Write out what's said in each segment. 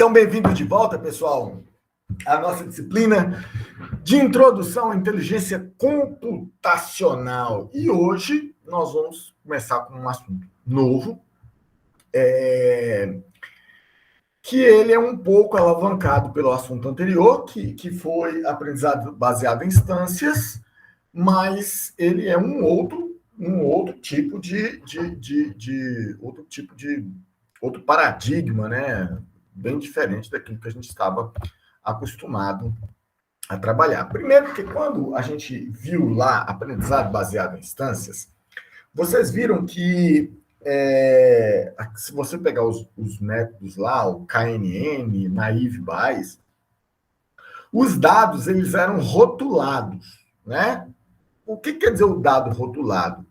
Sejam bem-vindos de volta, pessoal, à nossa disciplina de introdução à inteligência computacional. E hoje nós vamos começar com um assunto novo, que ele é um pouco alavancado pelo assunto anterior, que foi aprendizado baseado em instâncias, mas ele é um outro tipo de outro paradigma, né? Bem diferente daquilo que a gente estava acostumado a trabalhar. Primeiro, porque quando a gente viu lá aprendizado baseado em instâncias, vocês viram que se você pegar os métodos lá, o KNN, Naive Bayes, os dados eles eram rotulados, né? O que quer dizer o dado rotulado?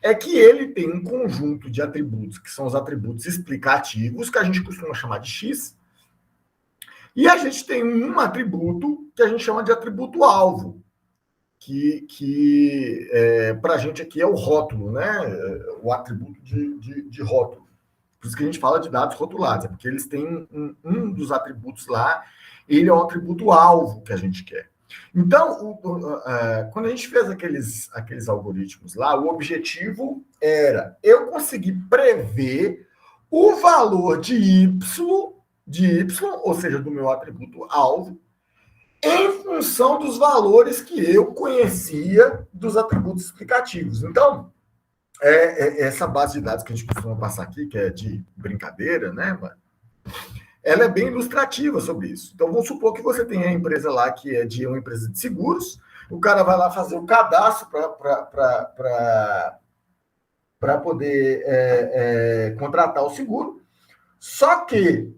É que ele tem um conjunto de atributos, que são os atributos explicativos, que a gente costuma chamar de X, e a gente tem um atributo que a gente chama de atributo-alvo, que para a gente aqui é o rótulo, né? O atributo de rótulo. Por isso que a gente fala de dados rotulados, é porque eles têm um dos atributos lá, ele é o atributo-alvo que a gente quer. Então, quando a gente fez aqueles algoritmos lá, o objetivo era eu conseguir prever o valor de y, ou seja, do meu atributo-alvo, em função dos valores que eu conhecia dos atributos explicativos. Então, essa base de dados que a gente costuma passar aqui, que é de brincadeira, né, ela é bem ilustrativa sobre isso. Então, vamos supor que você tem a empresa lá que é de uma empresa de seguros, o cara vai lá fazer o cadastro para poder contratar o seguro, só que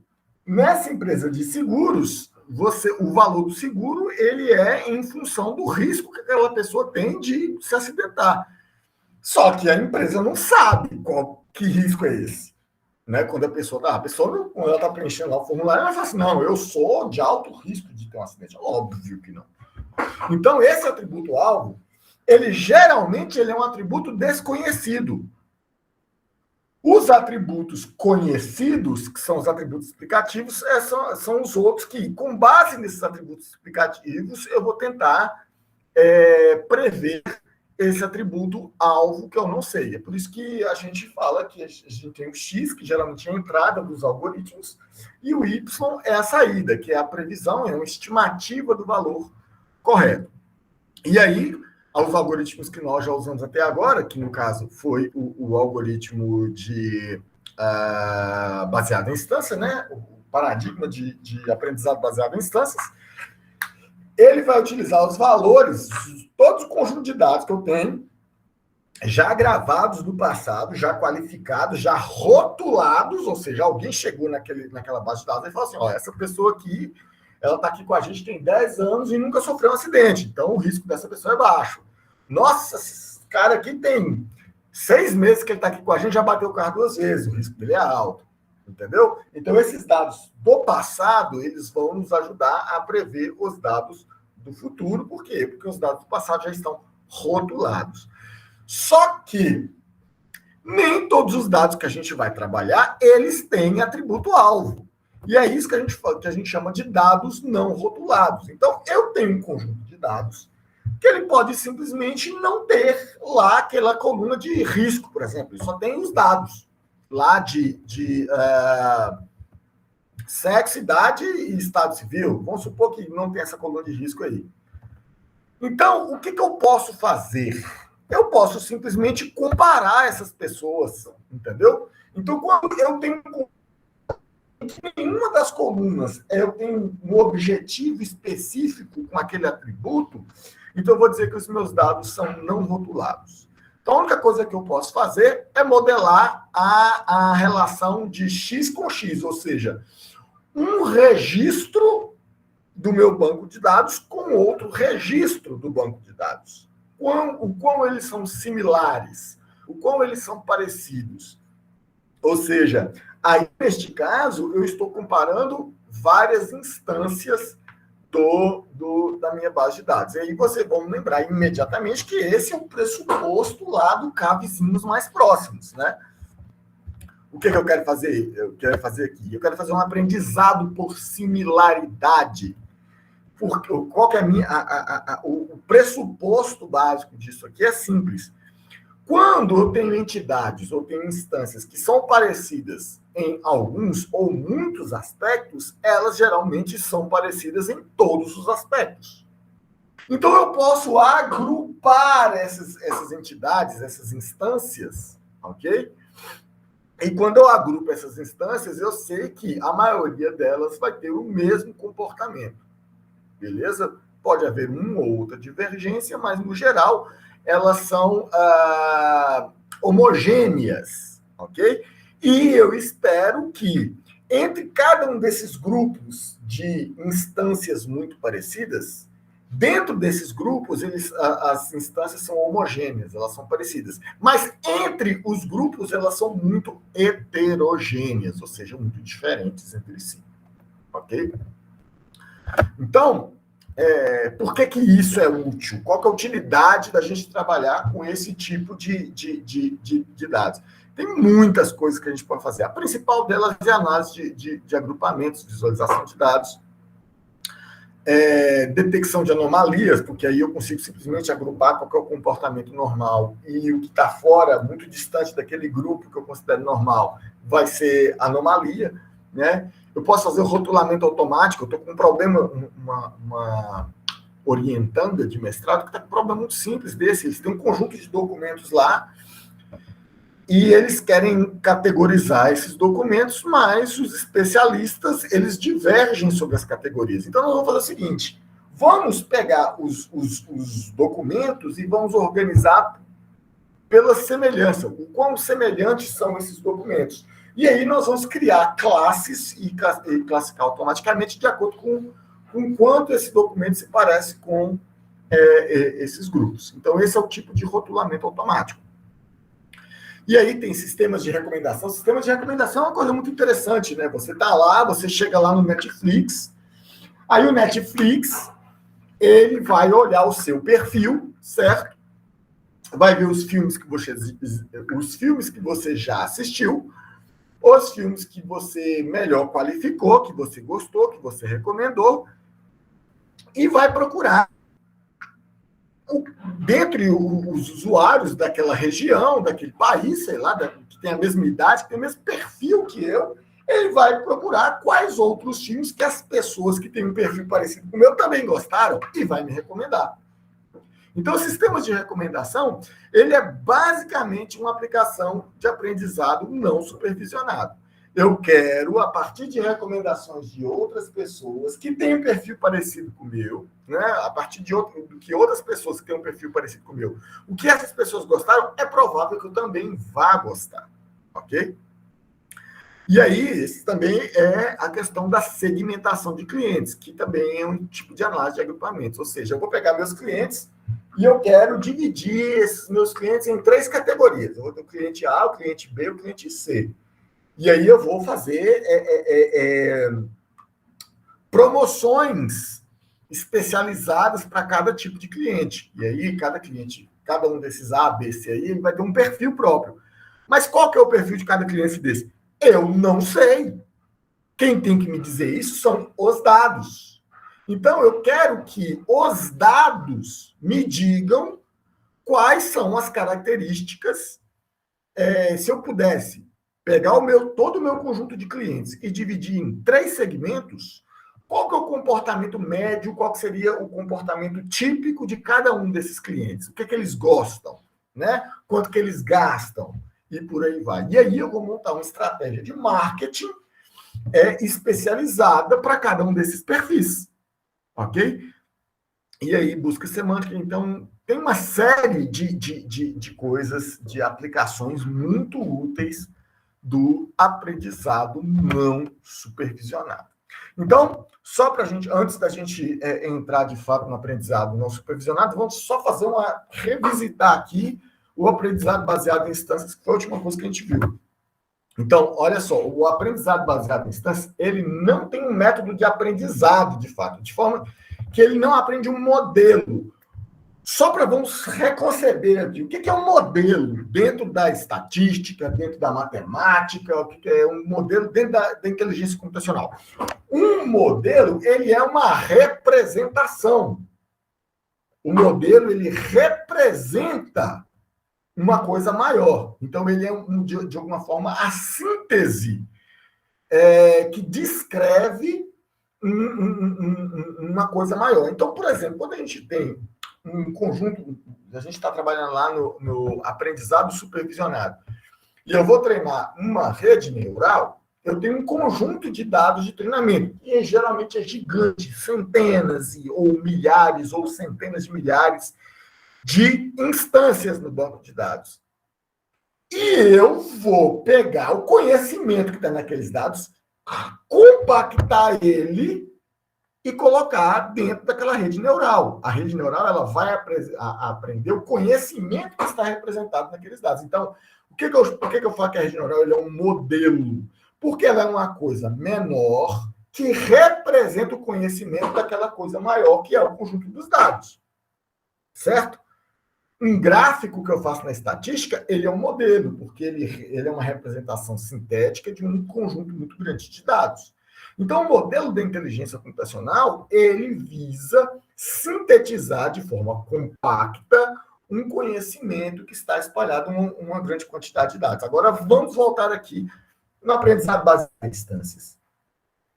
nessa empresa de seguros, o valor do seguro ele é em função do risco que aquela pessoa tem de se acidentar. Só que a empresa não sabe que risco é esse. Né? Quando a pessoa quando ela está preenchendo lá o formulário, ela fala assim, não, eu sou de alto risco de ter um acidente. Óbvio que não. Então, esse atributo-alvo, geralmente ele é um atributo desconhecido. Os atributos conhecidos, que são os atributos explicativos, são os outros que, com base nesses atributos explicativos, eu vou tentar prever esse atributo alvo que eu não sei. É por isso que a gente fala que a gente tem o X, que geralmente é a entrada dos algoritmos, e o Y é a saída, que é a previsão, é uma estimativa do valor correto. E aí, os algoritmos que nós já usamos até agora, que no caso foi o algoritmo baseado em instância, né? O paradigma de aprendizado baseado em instâncias, ele vai utilizar os valores, todos os conjuntos de dados que eu tenho, já gravados do passado, já qualificados, já rotulados, ou seja, alguém chegou naquela base de dados e falou assim, ó, essa pessoa aqui, ela está aqui com a gente tem 10 anos e nunca sofreu um acidente, então o risco dessa pessoa é baixo. Nossa, esse cara aqui tem 6 meses que ele está aqui com a gente, já bateu o carro 2 vezes, o risco dele é alto. Entendeu? Então, esses dados do passado, eles vão nos ajudar a prever os dados do futuro. Por quê? Porque os dados do passado já estão rotulados. Só que nem todos os dados que a gente vai trabalhar, eles têm atributo-alvo. E é isso que a gente chama de dados não rotulados. Então, eu tenho um conjunto de dados que ele pode simplesmente não ter lá aquela coluna de risco, por exemplo. Ele só tem os dados lá de sexo, idade e estado civil. Vamos supor que não tem essa coluna de risco aí. Então, o que eu posso fazer? Eu posso simplesmente comparar essas pessoas, entendeu? Então, quando eu tenho nenhuma das colunas eu tenho um objetivo específico com aquele atributo, então eu vou dizer que os meus dados são não rotulados. Então, a única coisa que eu posso fazer é modelar a relação de X com X, ou seja, um registro do meu banco de dados com outro registro do banco de dados. O quão eles são similares, o quão eles são parecidos. Ou seja, aí, neste caso, eu estou comparando várias instâncias da minha base de dados. E aí vocês vão lembrar imediatamente que esse é o pressuposto lá do K vizinhos mais próximos, né? o que eu quero fazer? Eu quero fazer aqui. Eu quero fazer um aprendizado por similaridade. Porque, qual que é o pressuposto básico disso aqui é simples. Quando eu tenho entidades ou tenho instâncias que são parecidas em alguns ou muitos aspectos, elas geralmente são parecidas em todos os aspectos. Então, eu posso agrupar essas entidades, essas instâncias, ok? E quando eu agrupo essas instâncias, eu sei que a maioria delas vai ter o mesmo comportamento, beleza? Pode haver uma ou outra divergência, mas, no geral, elas são homogêneas, ok? E eu espero que, entre cada um desses grupos de instâncias muito parecidas, dentro desses grupos, as instâncias são homogêneas, elas são parecidas. Mas entre os grupos, elas são muito heterogêneas, ou seja, muito diferentes entre si. Ok? Então, por que isso é útil? Qual que é a utilidade da gente trabalhar com esse tipo de dados? Tem muitas coisas que a gente pode fazer. A principal delas é a análise de agrupamentos, visualização de dados, detecção de anomalias, porque aí eu consigo simplesmente agrupar qual que é o comportamento normal e o que está fora, muito distante daquele grupo que eu considero normal, vai ser anomalia, né? Eu posso fazer o rotulamento automático. Eu estou com um problema, uma orientanda de mestrado que está com um problema muito simples desse. Eles têm um conjunto de documentos lá e eles querem categorizar esses documentos, mas os especialistas, eles divergem sobre as categorias. Então, nós vamos fazer o seguinte: vamos pegar os documentos e vamos organizar pela semelhança, o quão semelhantes são esses documentos. E aí nós vamos criar classes e classificar automaticamente de acordo com quanto esse documento se parece com esses grupos. Então, esse é o tipo de rotulamento automático. E aí tem sistemas de recomendação. Sistemas de recomendação é uma coisa muito interessante, né? Você está lá, você chega lá no Netflix, aí o Netflix, ele vai olhar o seu perfil, certo? Vai ver os filmes que você já assistiu, os filmes que você melhor qualificou, que você gostou, que você recomendou, e vai procurar dentre os usuários daquela região, daquele país, sei lá, que tem a mesma idade, que tem o mesmo perfil que eu, ele vai procurar quais outros filmes que as pessoas que têm um perfil parecido com o meu também gostaram e vai me recomendar. Então, os sistemas de recomendação, ele é basicamente uma aplicação de aprendizado não supervisionado. Eu quero, a partir de recomendações de outras pessoas que têm um perfil parecido com o meu, né? A partir do que outras pessoas que têm um perfil parecido com o meu, o que essas pessoas gostaram, é provável que eu também vá gostar, ok? E aí, esse também é a questão da segmentação de clientes, que também é um tipo de análise de agrupamentos. Ou seja, eu vou pegar meus clientes e eu quero dividir esses meus clientes em 3 categorias. Eu vou ter o cliente A, o cliente B e o cliente C. E aí eu vou fazer promoções especializadas para cada tipo de cliente. E aí, cada cliente, cada um desses A, B, C aí, ele vai ter um perfil próprio. Mas qual que é o perfil de cada cliente desse? Eu não sei. Quem tem que me dizer isso são os dados. Então, eu quero que os dados me digam quais são as características. Se eu pudesse pegar todo o meu conjunto de clientes e dividir em 3 segmentos, qual que é o comportamento médio, qual que seria o comportamento típico de cada um desses clientes? O que eles gostam, né? Quanto que eles gastam? E por aí vai. E aí eu vou montar uma estratégia de marketing especializada para cada um desses perfis. Ok? E aí, busca semântica. Então, tem uma série de coisas, de aplicações muito úteis do aprendizado não supervisionado. Então, só para a gente, antes da gente entrar de fato no aprendizado não supervisionado, vamos só revisitar aqui o aprendizado baseado em instâncias, que foi a última coisa que a gente viu. Então, olha só, o aprendizado baseado em instâncias, ele não tem um método de aprendizado, de fato, de forma que ele não aprende um modelo. Só para vamos reconceber aqui, o que é um modelo dentro da estatística, dentro da matemática, o que é um modelo dentro da inteligência computacional? Um modelo, ele é uma representação. O modelo, ele representa uma coisa maior. Então, ele é, de alguma forma, a síntese que descreve uma coisa maior. Então, por exemplo, quando a gente tem um conjunto, a gente está trabalhando lá no aprendizado supervisionado, e eu vou treinar uma rede neural, eu tenho um conjunto de dados de treinamento, e geralmente é gigante, centenas ou milhares ou centenas de milhares de instâncias no banco de dados. E eu vou pegar o conhecimento que está naqueles dados, compactar ele e colocar dentro daquela rede neural. A rede neural ela vai aprender o conhecimento que está representado naqueles dados. Então, por que eu falo que a rede neural ele é um modelo? Porque ela é uma coisa menor que representa o conhecimento daquela coisa maior, que é o conjunto dos dados. Certo? Um gráfico que eu faço na estatística, ele é um modelo, porque ele é uma representação sintética de um conjunto muito grande de dados. Então, o modelo da inteligência computacional, ele visa sintetizar de forma compacta um conhecimento que está espalhado em uma grande quantidade de dados. Agora, vamos voltar aqui no aprendizado baseado em instâncias.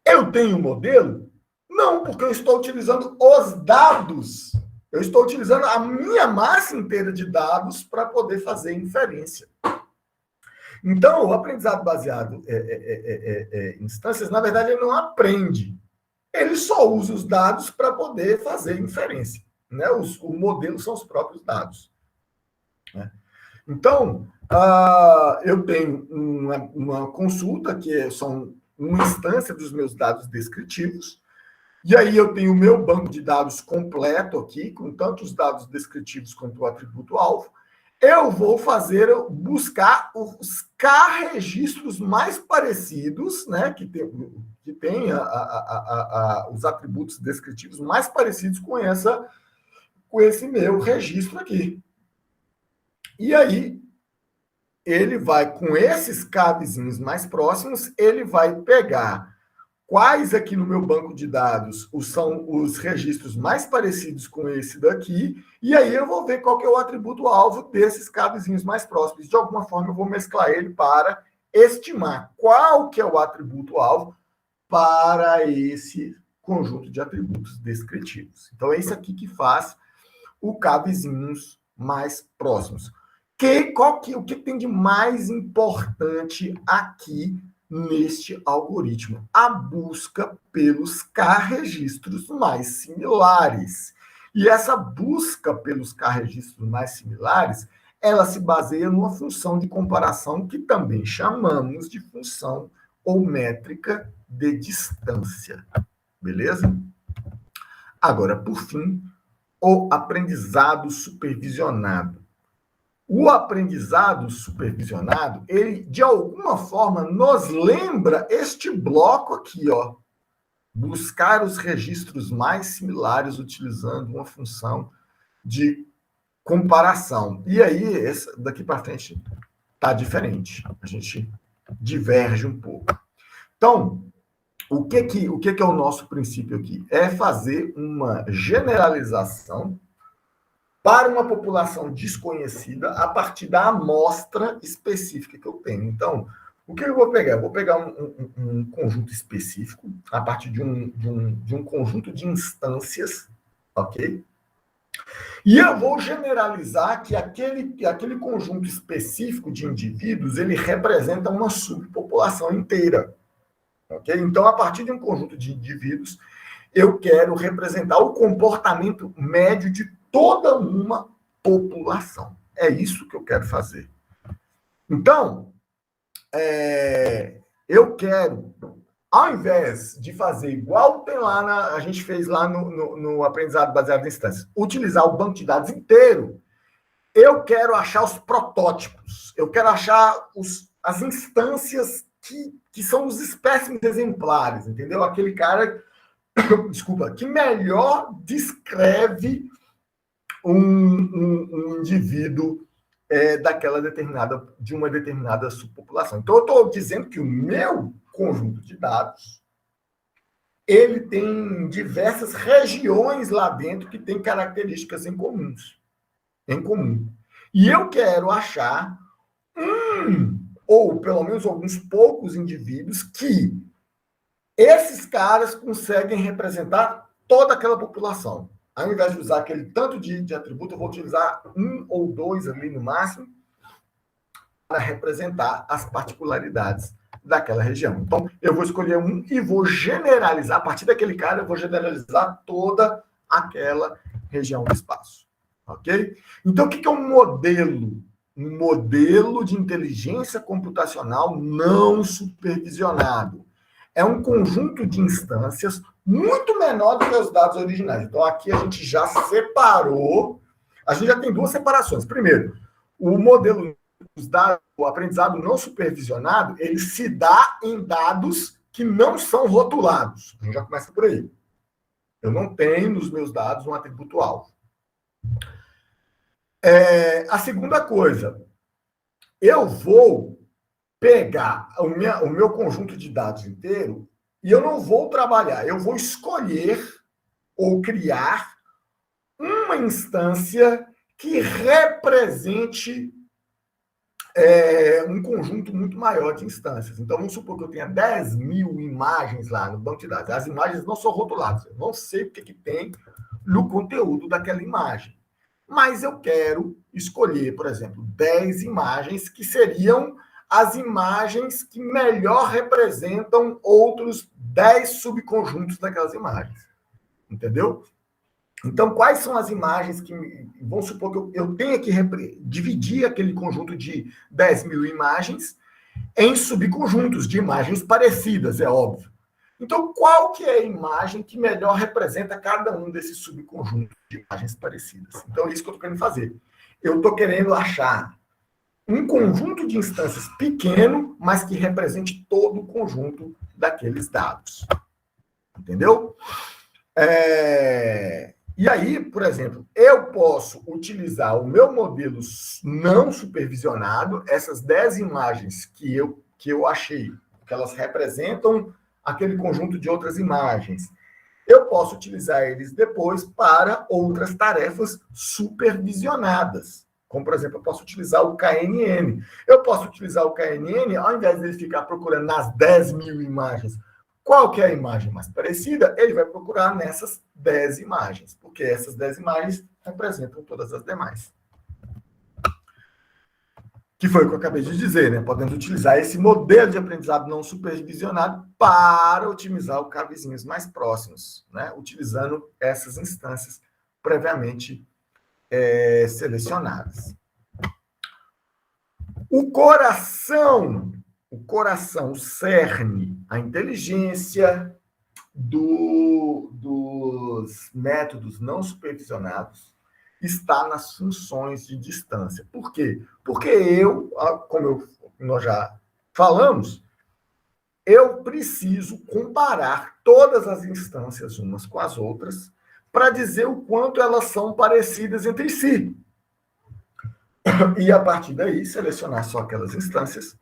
Eu tenho um modelo? Não, porque eu estou utilizando os dados. Eu estou utilizando a minha massa inteira de dados para poder fazer inferência. Então, o aprendizado baseado em instâncias, na verdade, ele não aprende. Ele só usa os dados para poder fazer inferência. Né? O modelo são os próprios dados. Né? Então, eu tenho uma consulta, que são uma instância dos meus dados descritivos, e aí eu tenho o meu banco de dados completo aqui, com tanto os dados descritivos quanto o atributo-alvo. Eu vou buscar os K-registros mais parecidos, né, que tem os atributos descritivos mais parecidos com esse meu registro aqui. E aí, ele vai, com esses K-vizinhos mais próximos, ele vai pegar quais aqui no meu banco de dados são os registros mais parecidos com esse daqui, e aí eu vou ver qual que é o atributo-alvo desses K-vizinhos mais próximos. De alguma forma, eu vou mesclar ele para estimar qual que é o atributo-alvo para esse conjunto de atributos descritivos. Então, é isso aqui que faz o K-vizinhos mais próximos. O que tem de mais importante aqui neste algoritmo? A busca pelos K-registros mais similares. E essa busca pelos K-registros mais similares, ela se baseia numa função de comparação que também chamamos de função ou métrica de distância. Beleza? Agora, por fim, o aprendizado supervisionado. O aprendizado supervisionado, ele, de alguma forma, nos lembra este bloco aqui, ó. Buscar os registros mais similares utilizando uma função de comparação. E aí, daqui para frente, está diferente. A gente diverge um pouco. Então, o que é o nosso princípio aqui? É fazer uma generalização para uma população desconhecida a partir da amostra específica que eu tenho. Então, o que eu vou pegar? Eu vou pegar um conjunto específico, a partir de um conjunto de instâncias, ok? E eu vou generalizar que aquele conjunto específico de indivíduos, ele representa uma subpopulação inteira, ok? Então, a partir de um conjunto de indivíduos, eu quero representar o comportamento médio de toda uma população. É isso que eu quero fazer. Então, eu quero, ao invés de fazer igual tem lá, a gente fez lá no aprendizado baseado em instâncias, utilizar o banco de dados inteiro, eu quero achar os protótipos, eu quero achar as instâncias que são os espécimes exemplares, entendeu? Aquele cara, desculpa, que melhor descreve um indivíduo de uma determinada subpopulação. Então, eu estou dizendo que o meu conjunto de dados ele tem diversas regiões lá dentro que têm características em comum. E eu quero achar ou pelo menos alguns poucos indivíduos que esses caras conseguem representar toda aquela população. Ao invés de usar aquele tanto de atributo, eu vou utilizar um ou dois ali no máximo para representar as particularidades daquela região. Então, eu vou escolher um e vou generalizar, a partir daquele cara, eu vou generalizar toda aquela região do espaço. Ok? Então, o que é um modelo? Um modelo de inteligência computacional não supervisionado. É um conjunto de instâncias muito menor do que os dados originais. Então, aqui a gente já separou, a gente já tem duas separações. Primeiro, o modelo dos dados, o aprendizado não supervisionado, ele se dá em dados que não são rotulados. A gente já começa por aí. Eu não tenho nos meus dados um atributo-alvo. A segunda coisa, eu vou pegar o meu conjunto de dados inteiro e eu não vou trabalhar, eu vou escolher ou criar uma instância que represente um conjunto muito maior de instâncias. Então, vamos supor que eu tenha 10.000 imagens lá no banco de dados. As imagens não são rotuladas, eu não sei o que tem no conteúdo daquela imagem. Mas eu quero escolher, por exemplo, 10 imagens que seriam as imagens que melhor representam outros 10 subconjuntos daquelas imagens. Entendeu? Então, quais são as imagens que... Vamos supor que eu tenha que dividir aquele conjunto de 10.000 imagens em subconjuntos de imagens parecidas, é óbvio. Então, qual que é a imagem que melhor representa cada um desses subconjuntos de imagens parecidas? Então, é isso que eu estou querendo fazer. Eu estou querendo achar um conjunto de instâncias pequeno, mas que represente todo o conjunto daqueles dados. Entendeu? E aí, por exemplo, eu posso utilizar o meu modelo não supervisionado, essas 10 imagens que eu achei, que elas representam aquele conjunto de outras imagens. Eu posso utilizar eles depois para outras tarefas supervisionadas. Como, por exemplo, eu posso utilizar o KNN. Eu posso utilizar o KNN, ao invés de ele ficar procurando nas 10.000 imagens, qual que é a imagem mais parecida, ele vai procurar nessas 10 imagens, porque essas 10 imagens representam todas as demais. Que foi o que eu acabei de dizer, né? Podemos utilizar esse modelo de aprendizado não supervisionado para otimizar o cabezinhos mais próximos, né? Utilizando essas instâncias previamente selecionadas. O coração, o cerne, a inteligência dos métodos não supervisionados está nas funções de distância. Por quê? Porque nós já falamos, eu preciso comparar todas as instâncias umas com as outras para dizer o quanto elas são parecidas entre si. E, a partir daí, selecionar só aquelas instâncias,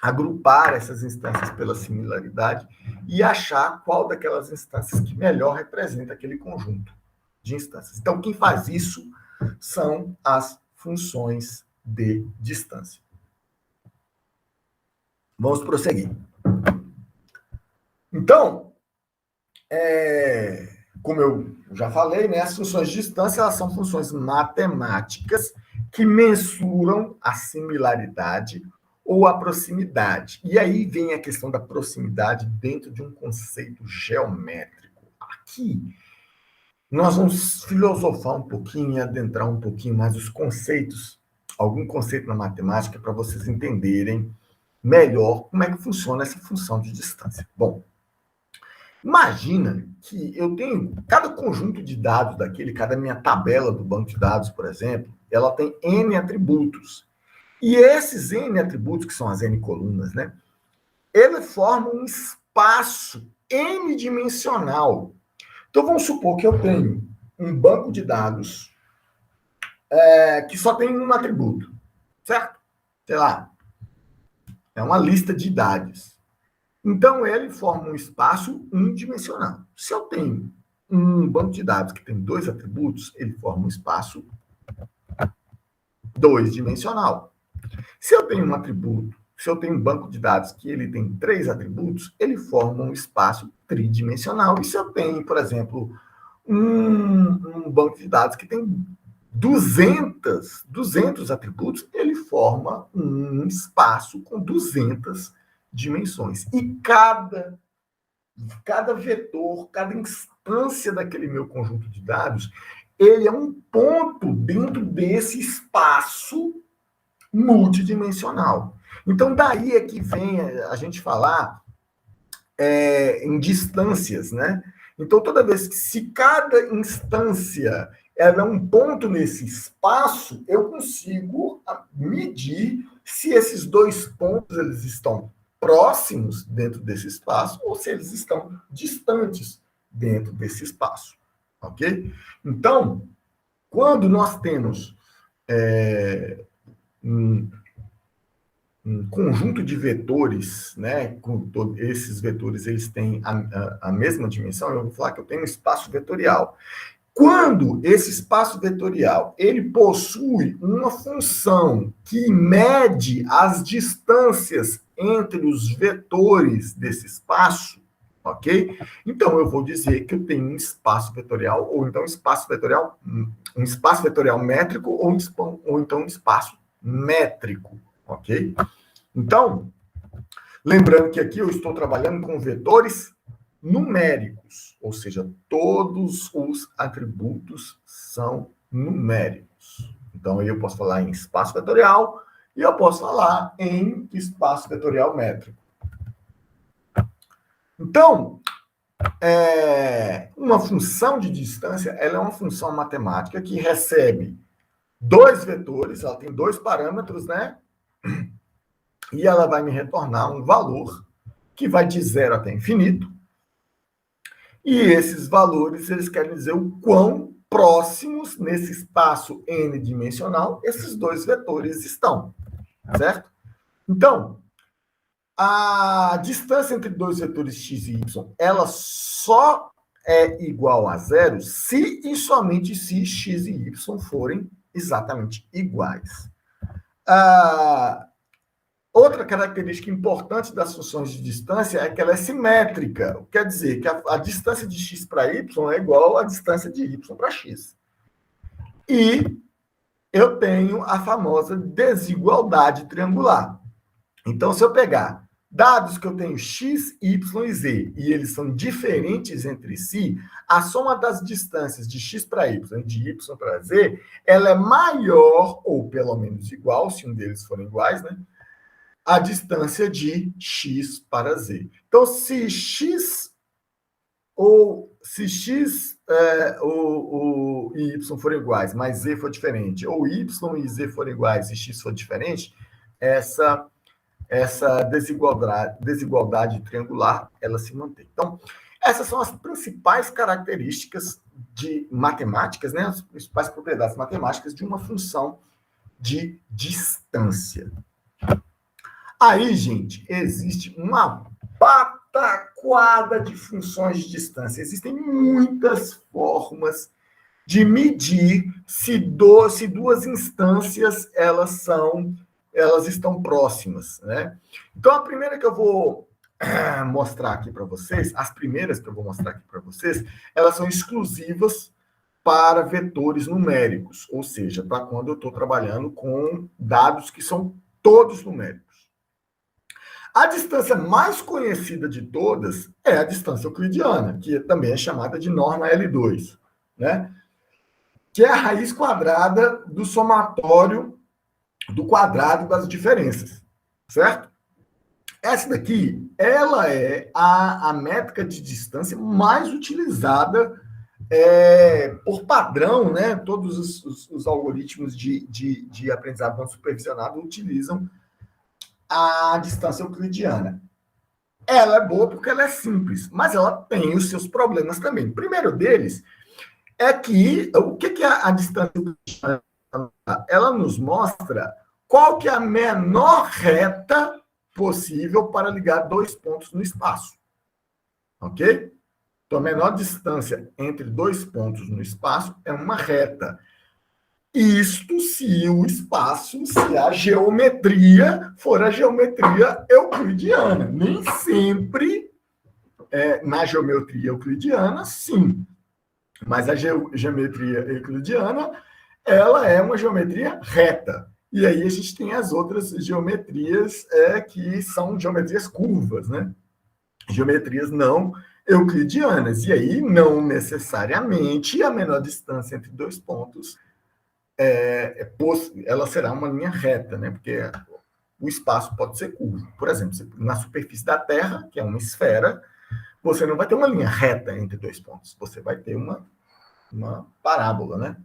agrupar essas instâncias pela similaridade e achar qual daquelas instâncias que melhor representa aquele conjunto de instâncias. Então, quem faz isso são as funções de distância. Vamos prosseguir. Então, como eu já falei, né, as funções de distância elas são funções matemáticas que mensuram a similaridade ou a proximidade. E aí vem a questão da proximidade dentro de um conceito geométrico. Aqui, nós vamos filosofar um pouquinho e adentrar um pouquinho mais os conceitos, algum conceito na matemática para vocês entenderem melhor como é que funciona essa função de distância. Bom, imagina que eu tenho cada conjunto de dados daquele, cada minha tabela do banco de dados, por exemplo, ela tem N atributos. E esses N atributos, que são as N colunas, né? Ele forma um espaço N-dimensional. Então, vamos supor que eu tenho um banco de dados que só tem um atributo, certo? Sei lá, é uma lista de idades. Então, ele forma um espaço unidimensional. Se eu tenho um banco de dados que tem 2 atributos, ele forma um espaço 2-dimensional. Se eu tenho um atributo, se eu tenho um banco de dados que ele tem 3 atributos, ele forma um espaço tridimensional. E se eu tenho, por exemplo, um banco de dados que tem 200 atributos, ele forma um espaço com 200 dimensões. E cada vetor, cada instância daquele meu conjunto de dados, ele é um ponto dentro desse espaço multidimensional. Então, daí é que vem a gente falar em distâncias, né? Então, toda vez que, se cada instância ela é um ponto nesse espaço, eu consigo medir se esses 2 pontos eles estão próximos dentro desse espaço ou se eles estão distantes dentro desse espaço, ok? Então, quando nós temos um conjunto de vetores, né? Esses vetores eles têm a mesma dimensão, eu vou falar que eu tenho um espaço vetorial. Quando esse espaço vetorial ele possui uma função que mede as distâncias entre os vetores desse espaço, ok? Então eu vou dizer que eu tenho um espaço vetorial, ou então um espaço vetorial métrico, ou então um espaço métrico, ok? Então, lembrando que aqui eu estou trabalhando com vetores numéricos, ou seja, todos os atributos são numéricos. Então, aí eu posso falar em espaço vetorial e eu posso falar em espaço vetorial métrico. Então, uma função de distância, ela é uma função matemática que recebe 2 vetores, ela tem 2 parâmetros, né? E ela vai me retornar um valor que vai de 0 até infinito. E esses valores, eles querem dizer o quão próximos nesse espaço n-dimensional esses 2 vetores estão, certo? Então, a distância entre 2 vetores x e y, ela só é igual a 0 se e somente se x e y forem exatamente iguais. Outra característica importante das funções de distância é que ela é simétrica. Quer dizer que a distância de x para y é igual à distância de y para x. E eu tenho a famosa desigualdade triangular. Então, se eu pegar dados que eu tenho x, y e z, e eles são diferentes entre si, a soma das distâncias de x para y e de y para z, ela é maior, ou pelo menos igual, se um deles forem iguais, né? A distância de x para z. Então, se x e y forem iguais, mas z for diferente, ou y e z forem iguais e x for diferente, essa desigualdade triangular, ela se mantém. Então, essas são as principais características de matemáticas, né? As principais propriedades matemáticas de uma função de distância. Aí, gente, existe uma pataquada de funções de distância. Existem muitas formas de medir se duas instâncias elas estão próximas, né? Então, a primeira que eu vou mostrar aqui para vocês, as primeiras que eu vou mostrar aqui para vocês, elas são exclusivas para vetores numéricos, ou seja, para quando eu estou trabalhando com dados que são todos numéricos. A distância mais conhecida de todas é a distância euclidiana, que também é chamada de norma L2, né? Que é a raiz quadrada do somatório do quadrado das diferenças, certo? Essa daqui, ela é a métrica de distância mais utilizada por padrão, né? Todos os algoritmos de aprendizado não supervisionado utilizam a distância euclidiana. Ela é boa porque ela é simples, mas ela tem os seus problemas também. O primeiro deles é que, o que é a distância euclidiana? ela nos mostra qual que é a menor reta possível para ligar dois pontos no espaço. Ok? Então, a menor distância entre dois pontos no espaço é uma reta. Isto se o espaço, se a geometria for a geometria euclidiana. Nem sempre, na geometria euclidiana, sim. Mas a geometria euclidiana, ela é uma geometria reta. E aí a gente tem as outras geometrias que são geometrias curvas, né? Geometrias não euclidianas. E aí, não necessariamente, a menor distância entre dois pontos ela será uma linha reta, né? Porque o espaço pode ser curvo. Por exemplo, na superfície da Terra, que é uma esfera, você não vai ter uma linha reta entre dois pontos. Você vai ter uma parábola, né?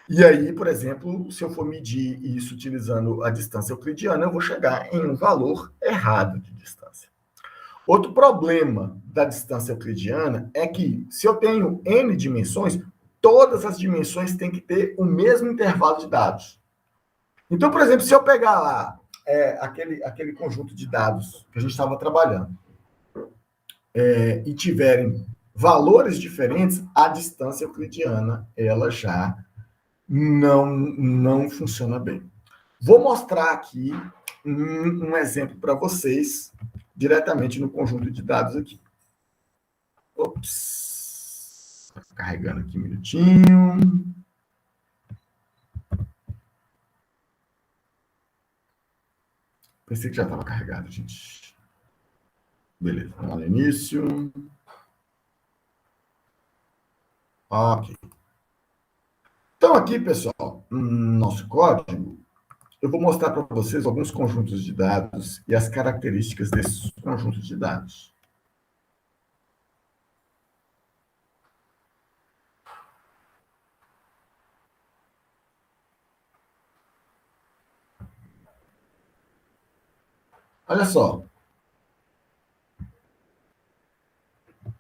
E aí, por exemplo, se eu for medir isso utilizando a distância euclidiana, eu vou chegar em um valor errado de distância. Outro problema da distância euclidiana é que, se eu tenho n dimensões, todas as dimensões têm que ter o mesmo intervalo de dados. Então, por exemplo, se eu pegar lá aquele conjunto de dados que a gente estava trabalhando e tiverem valores diferentes, a distância euclidiana ela já não funciona bem. Vou mostrar aqui um exemplo para vocês, diretamente no conjunto de dados aqui. Ops. Tá carregando aqui um minutinho. Pensei que já estava carregado, gente. Beleza, vamos lá no início. Ok. Então, aqui, pessoal, no nosso código, eu vou mostrar para vocês alguns conjuntos de dados e as características desses conjuntos de dados. Olha só.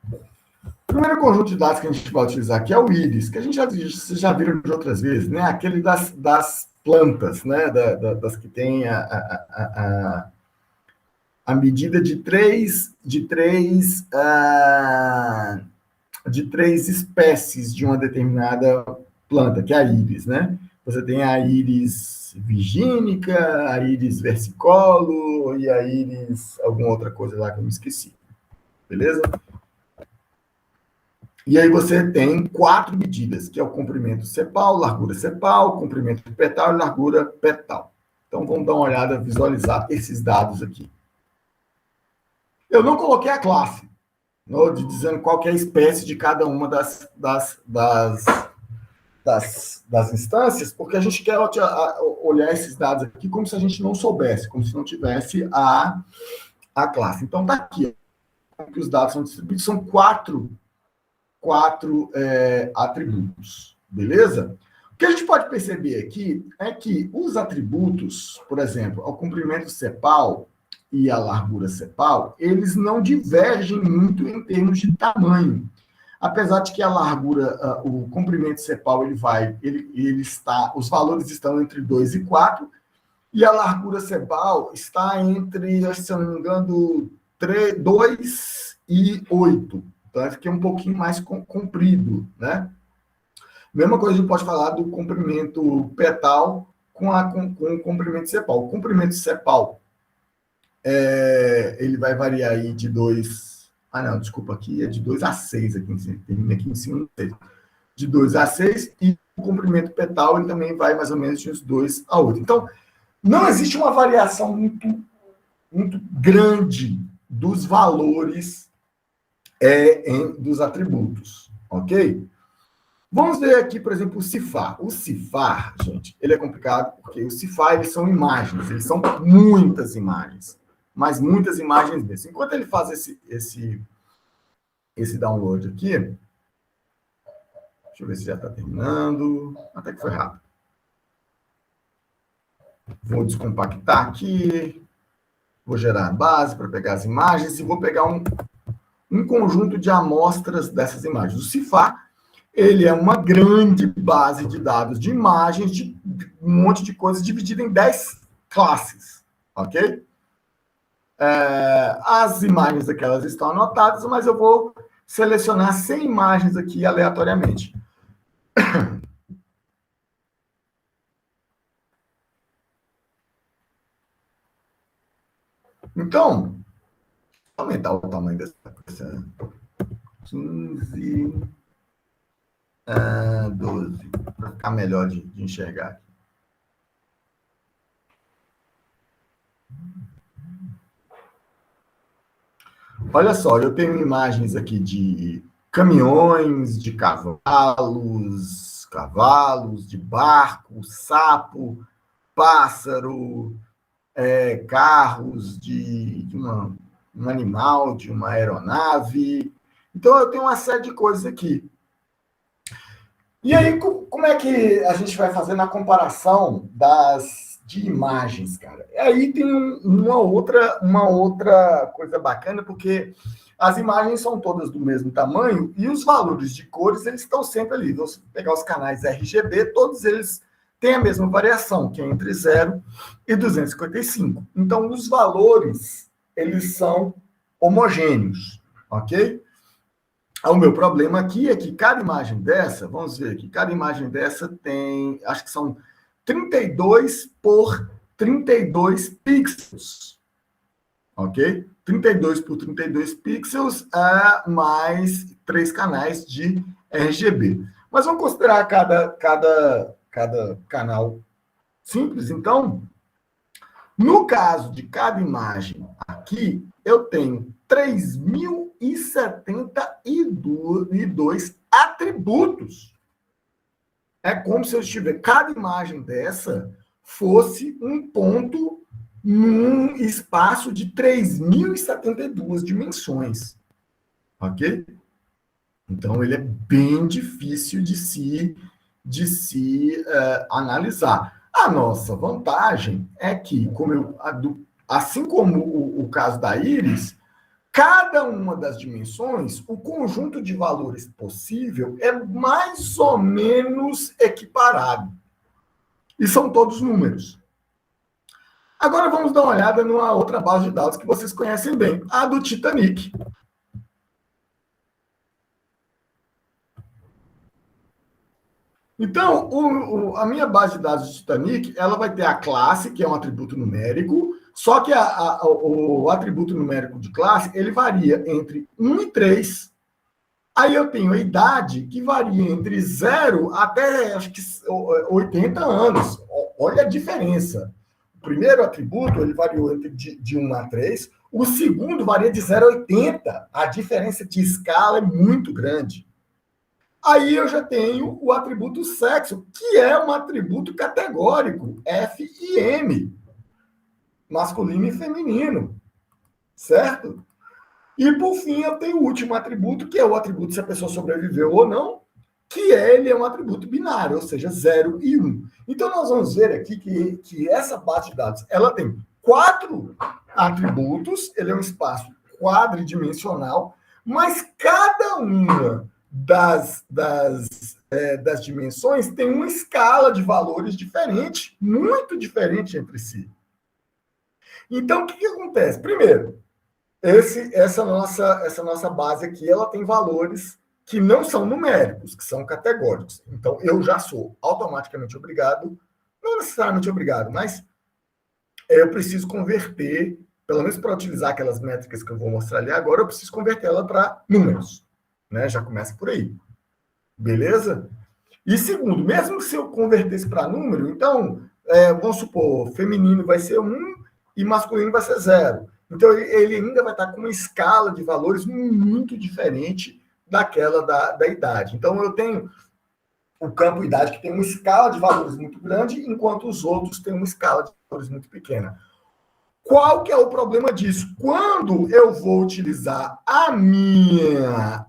O primeiro conjunto de dados que a gente vai utilizar aqui é o íris, que vocês já viram de outras vezes, né? Aquele das plantas, né? Das que tem a medida de três espécies de uma determinada planta, que é a íris, né? Você tem a íris virgínica, a íris versicolo e a íris alguma outra coisa lá que eu me esqueci. Beleza? E aí você tem 4 medidas, que é o comprimento sepal, largura sepal, comprimento petal e largura petal. Então, vamos dar uma olhada, visualizar esses dados aqui. Eu não coloquei a classe, dizendo qual que é a espécie de cada uma das instâncias, porque a gente quer olhar esses dados aqui como se a gente não soubesse, como se não tivesse a classe. Então, tá aqui, que os dados são distribuídos, são quatro atributos, beleza? O que a gente pode perceber aqui é que os atributos, por exemplo, o comprimento sepal e a largura sepal, eles não divergem muito em termos de tamanho. Apesar de que a largura, o comprimento sepal, os valores estão entre 2 e 4, e a largura sepal está entre, se eu não me engano, 2 e 8. Então, fica um pouquinho mais comprido, né? Mesma coisa a gente pode falar do comprimento petal com o comprimento sepal. O comprimento sepal, ele vai variar aí de 2... Ah, não, desculpa, aqui é de 2 a 6, termina aqui em cima, de 2 a 6, e o comprimento petal, ele também vai mais ou menos de uns 2 a 8. Então, não existe uma variação muito grande dos valores dos atributos, ok? Vamos ver aqui, por exemplo, o CIFAR. O CIFAR, gente, ele é complicado, porque o CIFAR, eles são imagens, eles são muitas imagens, mas muitas imagens mesmo. Enquanto ele faz esse download aqui, deixa eu ver se já está terminando, até que foi rápido. Vou descompactar aqui, vou gerar a base para pegar as imagens e vou pegar um conjunto de amostras dessas imagens. O CIFAR, Ele é uma grande base de dados de imagens, de um monte de coisas, dividida em 10 classes, ok? As imagens aqui, elas estão anotadas, mas eu vou selecionar 100 imagens aqui aleatoriamente. Então, vou aumentar o tamanho dessa 15, 12, para ficar melhor de enxergar. Olha só, eu tenho imagens aqui de caminhões, de cavalos, de barco, sapo, pássaro, carros, de um animal, de uma aeronave. Então, eu tenho uma série de coisas aqui. E aí, como é que a gente vai fazer na comparação de imagens, cara? Aí tem uma outra coisa bacana, porque as imagens são todas do mesmo tamanho e os valores de cores, eles estão sempre ali. Então, se pegar os canais RGB, todos eles têm a mesma variação, que é entre 0 e 255. Então, os valores, eles são homogêneos, ok? O meu problema aqui é que cada imagem dessa, vamos ver aqui, cada imagem dessa tem, acho que são 32 por 32 pixels, ok? 32 por 32 pixels, mais 3 canais de RGB. Mas vamos considerar cada canal simples, então, no caso de cada imagem aqui, eu tenho 3.072 atributos. É como se eu tivesse, cada imagem dessa fosse um ponto num espaço de 3.072 dimensões. Ok? Então, ele é bem difícil de se analisar. A nossa vantagem é que, assim como o caso da íris, cada uma das dimensões, o conjunto de valores possível é mais ou menos equiparado. E são todos números. Agora vamos dar uma olhada numa outra base de dados que vocês conhecem bem, a do Titanic. Então, a minha base de dados do Titanic, ela vai ter a classe, que é um atributo numérico, só que o atributo numérico de classe, ele varia entre 1 e 3. Aí eu tenho a idade, que varia entre 0 até, acho que, 80 anos. Olha a diferença. O primeiro atributo, ele variou de 1 a 3. O segundo varia de 0 a 80. A diferença de escala é muito grande. Aí eu já tenho o atributo sexo, que é um atributo categórico, F e M, masculino e feminino, certo? E, por fim, eu tenho o último atributo, que é o atributo se a pessoa sobreviveu ou não, que ele é um atributo binário, ou seja, 0 e 1. Então, nós vamos ver aqui que essa base de dados, ela tem 4 atributos, ele é um espaço quadridimensional, mas cada uma das dimensões tem uma escala de valores diferente, muito diferente entre si. Então, o que acontece? Primeiro, essa nossa base aqui, ela tem valores que não são numéricos, que são categóricos. Então, eu já sou automaticamente obrigado, não necessariamente obrigado, mas eu preciso converter, pelo menos para utilizar aquelas métricas que eu vou mostrar ali agora, eu preciso converter ela para números. Né? Já começa por aí. Beleza? E segundo, mesmo se eu convertesse para número, então, vamos supor, feminino vai ser 1 e masculino vai ser 0. Então, ele ainda vai estar com uma escala de valores muito diferente daquela da idade. Então, eu tenho o campo idade que tem uma escala de valores muito grande, enquanto os outros têm uma escala de valores muito pequena. Qual que é o problema disso? Quando eu vou utilizar a minha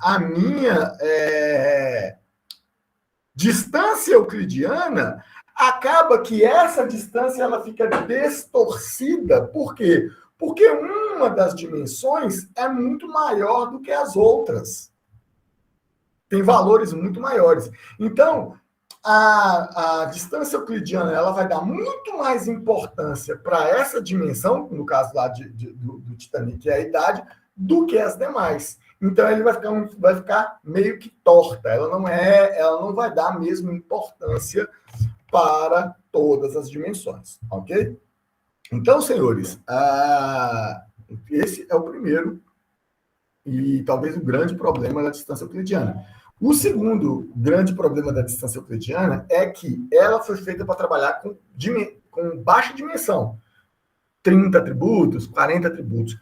distância euclidiana, acaba que essa distância ela fica distorcida. Por quê? Porque uma das dimensões é muito maior do que as outras. tem valores muito maiores. Então, a distância euclidiana ela vai dar muito mais importância para essa dimensão, no caso lá do Titanic, que é a idade, do que as demais. Então, ele vai ficar meio que torta. Ela não vai dar a mesma importância para todas as dimensões, ok? Então, senhores, esse é o primeiro e talvez o grande problema da distância euclidiana. O segundo grande problema da distância euclidiana é que ela foi feita para trabalhar com baixa dimensão. 30 atributos, 40 atributos.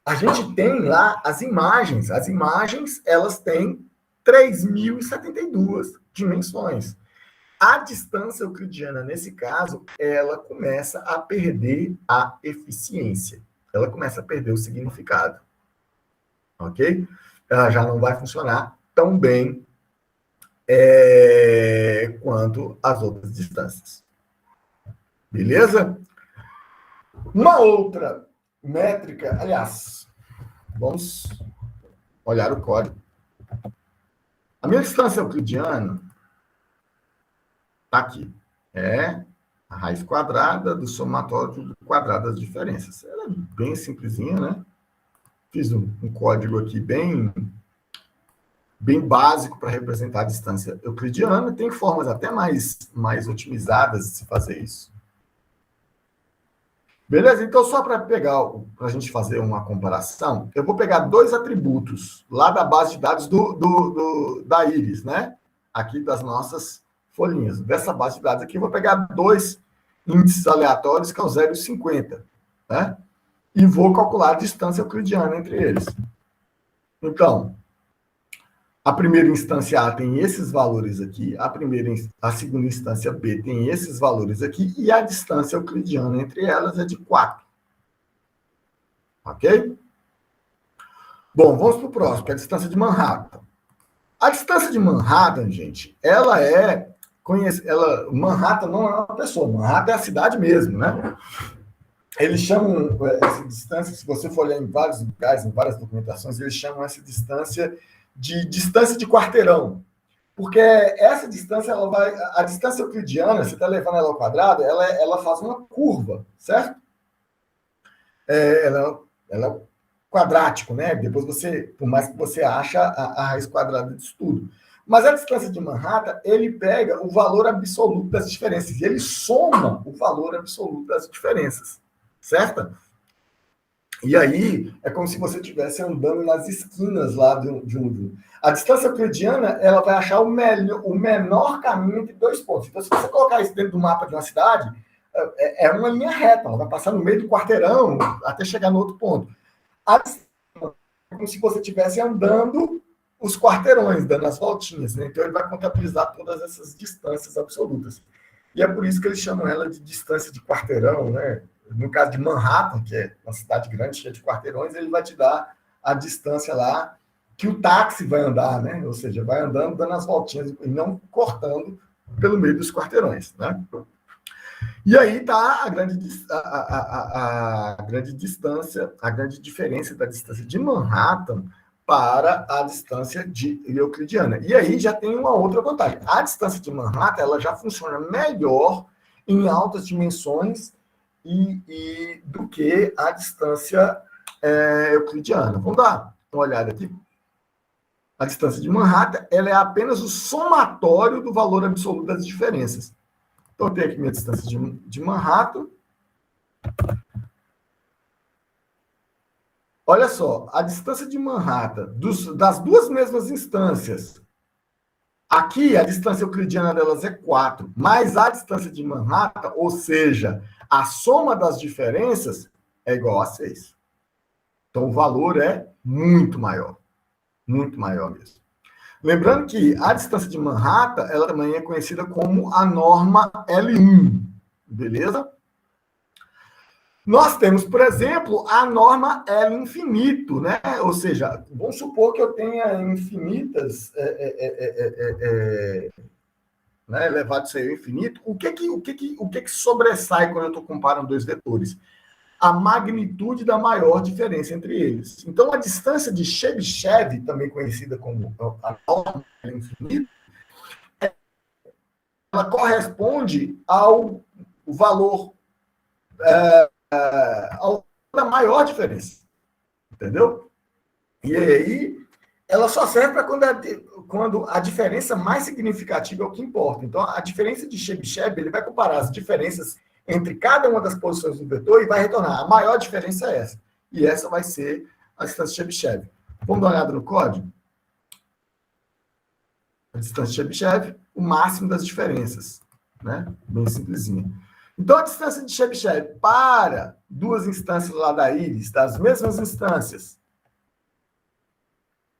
A gente tem lá as imagens. As imagens, elas têm 3.072 dimensões. A distância euclidiana, nesse caso, ela começa a perder a eficiência. Ela começa a perder o significado. Ok? Ela já não vai funcionar tão bem quanto as outras distâncias. Beleza? Uma outra métrica, aliás, vamos olhar o código. A minha distância euclidiana está aqui. É a raiz quadrada do somatório do quadrado das diferenças. Ela é bem simplesinha, né? Fiz um código aqui bem básico para representar a distância euclidiana. Tem formas até mais otimizadas de se fazer isso. Beleza? Então, só para a gente fazer uma comparação, eu vou pegar dois atributos lá da base de dados da Iris, né? Aqui das nossas folhinhas. Dessa base de dados aqui, eu vou pegar dois índices aleatórios, que é o 0 e o 50, né? E vou calcular a distância euclidiana entre eles. Então, a primeira instância A tem esses valores aqui, a segunda instância B tem esses valores aqui, e a distância euclidiana entre elas é de 4. Ok? Bom, vamos para o próximo, que é a distância de Manhattan. A distância de Manhattan, gente, Manhattan não é uma pessoa, Manhattan é a cidade mesmo, né? Eles chamam essa distância, se você for olhar em vários lugares, em várias documentações, eles chamam essa distância de quarteirão. Porque essa distância, a distância euclidiana, você está levando ela ao quadrado, ela faz uma curva, certo? Ela é quadrático, né? Depois por mais que você acha a raiz quadrada disso tudo. Mas a distância de Manhattan, ele pega o valor absoluto das diferenças, e ele soma o valor absoluto das diferenças, certo? E aí, é como se você estivesse andando nas esquinas lá de um. A distância euclidiana, ela vai achar o menor caminho entre dois pontos. Então, se você colocar isso dentro do mapa de uma cidade, é uma linha reta, ela vai passar no meio do quarteirão até chegar no outro ponto. É como se você estivesse andando os quarteirões, dando as voltinhas, né? Então, ele vai contabilizar todas essas distâncias absolutas. E é por isso que eles chamam ela de distância de quarteirão, né? No caso de Manhattan, que é uma cidade grande, cheia de quarteirões, ele vai te dar a distância lá que o táxi vai andar, né? Ou seja, vai andando, dando as voltinhas e não cortando pelo meio dos quarteirões, né? E aí está a grande distância, a grande diferença da distância de Manhattan para a distância euclidiana. E aí já tem uma outra vantagem. A distância de Manhattan ela já funciona melhor em altas dimensões do que a distância euclidiana. Vamos dar uma olhada aqui. A distância de Manhattan ela é apenas o somatório do valor absoluto das diferenças. Então, eu tenho aqui minha distância de Manhattan. Olha só, a distância de Manhattan, das duas mesmas instâncias, aqui a distância euclidiana delas é 4, mas a distância de Manhattan, ou seja, a soma das diferenças é igual a 6. Então, o valor é muito maior mesmo. Lembrando que a distância de Manhattan, ela também é conhecida como a norma L1, beleza? Nós temos, por exemplo, a norma L infinito, né? Ou seja, vamos supor que eu tenha infinitas, né, elevado isso aí ao infinito. O que sobressai quando eu estou comparando dois vetores? a magnitude da maior diferença entre eles. Então, a distância de Chebyshev, também conhecida como a norma infinita, ela corresponde ao valor da maior diferença. Entendeu? E aí, ela só serve para quando a diferença mais significativa é o que importa. Então, a diferença de Chebyshev, ele vai comparar as diferenças entre cada uma das posições do vetor e vai retornar. A maior diferença é essa. E essa vai ser a distância de Chebyshev. Vamos dar uma olhada no código? A distância de Chebyshev, o máximo das diferenças. Né? Bem simplesinha. Então, a distância de Chebyshev para duas instâncias lá da íris, das mesmas instâncias,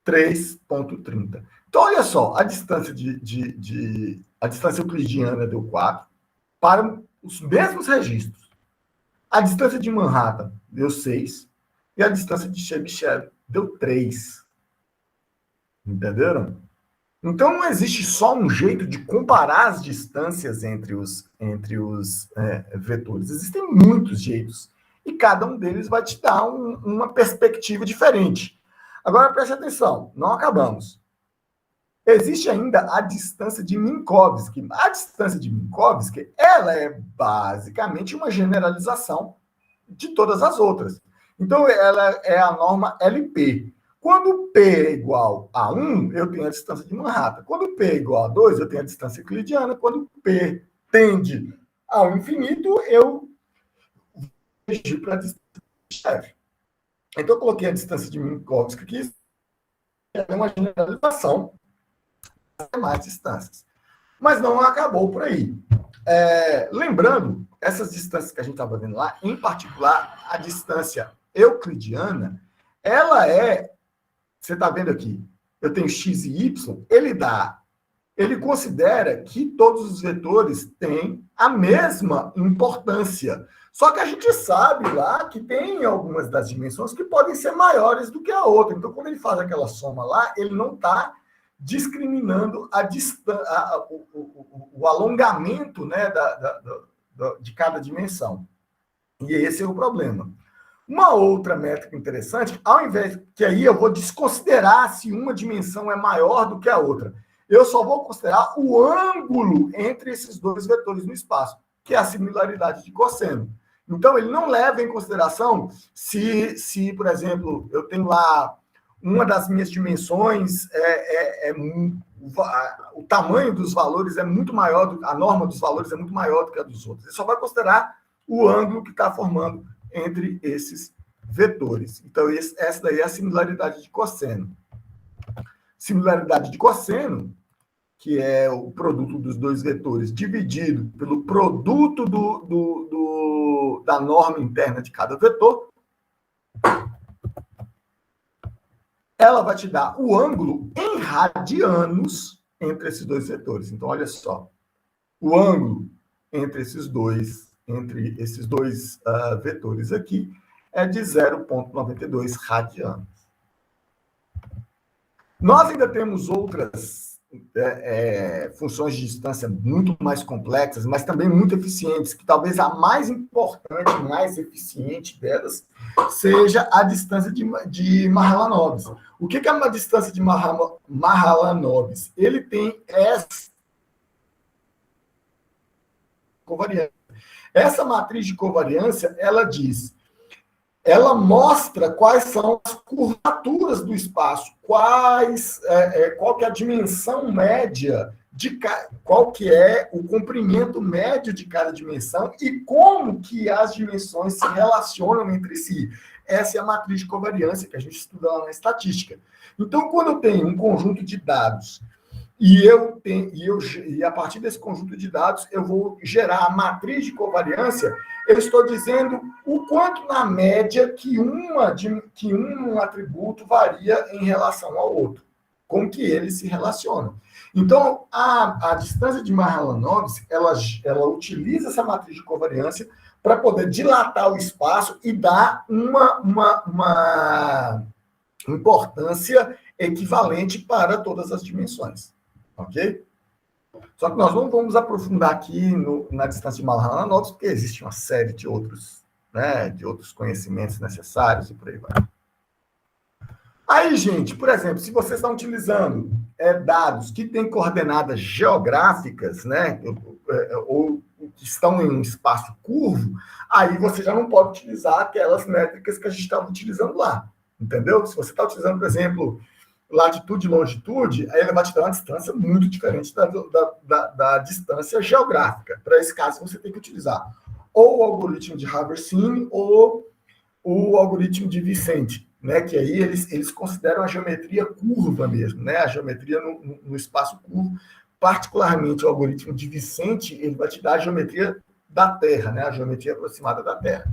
3,30. Então, olha só, a distância a distância euclidiana deu 4 para os mesmos registros. A distância de Manhattan deu 6 e a distância de Chebyshev deu 3. Entenderam? Então, não existe só um jeito de comparar as distâncias entre os vetores. Existem muitos jeitos. E cada um deles vai te dar uma perspectiva diferente. Agora, preste atenção, não acabamos. Existe ainda a distância de Minkowski. A distância de Minkowski, ela é basicamente uma generalização de todas as outras. Então, ela é a norma LP. Quando P é igual a 1, eu tenho a distância de Manhattan. Quando P é igual a 2, eu tenho a distância euclidiana. Quando P tende ao infinito, eu vou para a distância de Chebyshev. Então, eu coloquei a distância de Minkowski aqui, é uma generalização das demais distâncias. Mas não acabou por aí. Lembrando, essas distâncias que a gente estava vendo lá, em particular, a distância euclidiana, ela é, você está vendo aqui, eu tenho x e y, ele considera que todos os vetores têm a mesma importância. Só que a gente sabe lá que tem algumas das dimensões que podem ser maiores do que a outra. Então, quando ele faz aquela soma lá, ele não está discriminando o alongamento, né, de cada dimensão. E esse é o problema. Uma outra métrica interessante, ao invés que aí eu vou desconsiderar se uma dimensão é maior do que a outra. Eu só vou considerar o ângulo entre esses dois vetores no espaço, que é a similaridade de cosseno. Então, ele não leva em consideração se por exemplo, eu tenho lá uma das minhas dimensões, o tamanho dos valores é muito maior, a norma dos valores é muito maior do que a dos outros. Ele só vai considerar o ângulo que está formando entre esses vetores. Então, essa daí é a similaridade de cosseno. Similaridade de cosseno, que é o produto dos dois vetores dividido pelo produto da norma interna de cada vetor, ela vai te dar o ângulo em radianos entre esses dois vetores. Então, olha só. O ângulo entre esses dois vetores aqui é de 0,92 radianos. Nós ainda temos outras funções de distância muito mais complexas, mas também muito eficientes, que talvez a mais importante, mais eficiente delas, seja a distância de Mahalanobis. O que é uma distância de Mahalanobis? Ele tem essa covariância. Essa matriz de covariância, ela mostra quais são as curvaturas do espaço, qual que é a dimensão média, qual que é o comprimento médio de cada dimensão e como que as dimensões se relacionam entre si. Essa é a matriz de covariância que a gente estuda lá na estatística. Então, quando eu tenho um conjunto de dados e a partir desse conjunto de dados eu vou gerar a matriz de covariância, eu estou dizendo o quanto, na média, que um atributo varia em relação ao outro, como que eles se relacionam. Então, a distância de Mahalanobis, ela utiliza essa matriz de covariância para poder dilatar o espaço e dar uma importância equivalente para todas as dimensões. Ok? Só que nós não vamos aprofundar aqui na distância de Mahalanobis, porque existe uma série de outros né, de outros conhecimentos necessários e por aí vai. Aí, gente, por exemplo, se vocês estão utilizando dados que têm coordenadas geográficas, né, ou que estão em um espaço curvo, aí você já não pode utilizar aquelas métricas que a gente estava utilizando lá, entendeu? Se você está utilizando, por exemplo, latitude e longitude, aí ele vai te dar uma distância muito diferente da distância geográfica. Para esse caso, você tem que utilizar ou o algoritmo de Haber-Sin ou o algoritmo de Vicente, né? Que aí eles consideram a geometria curva mesmo, né? A geometria no espaço curvo, particularmente o algoritmo de Vicente, ele vai te dar a geometria da Terra, né? A geometria aproximada da Terra.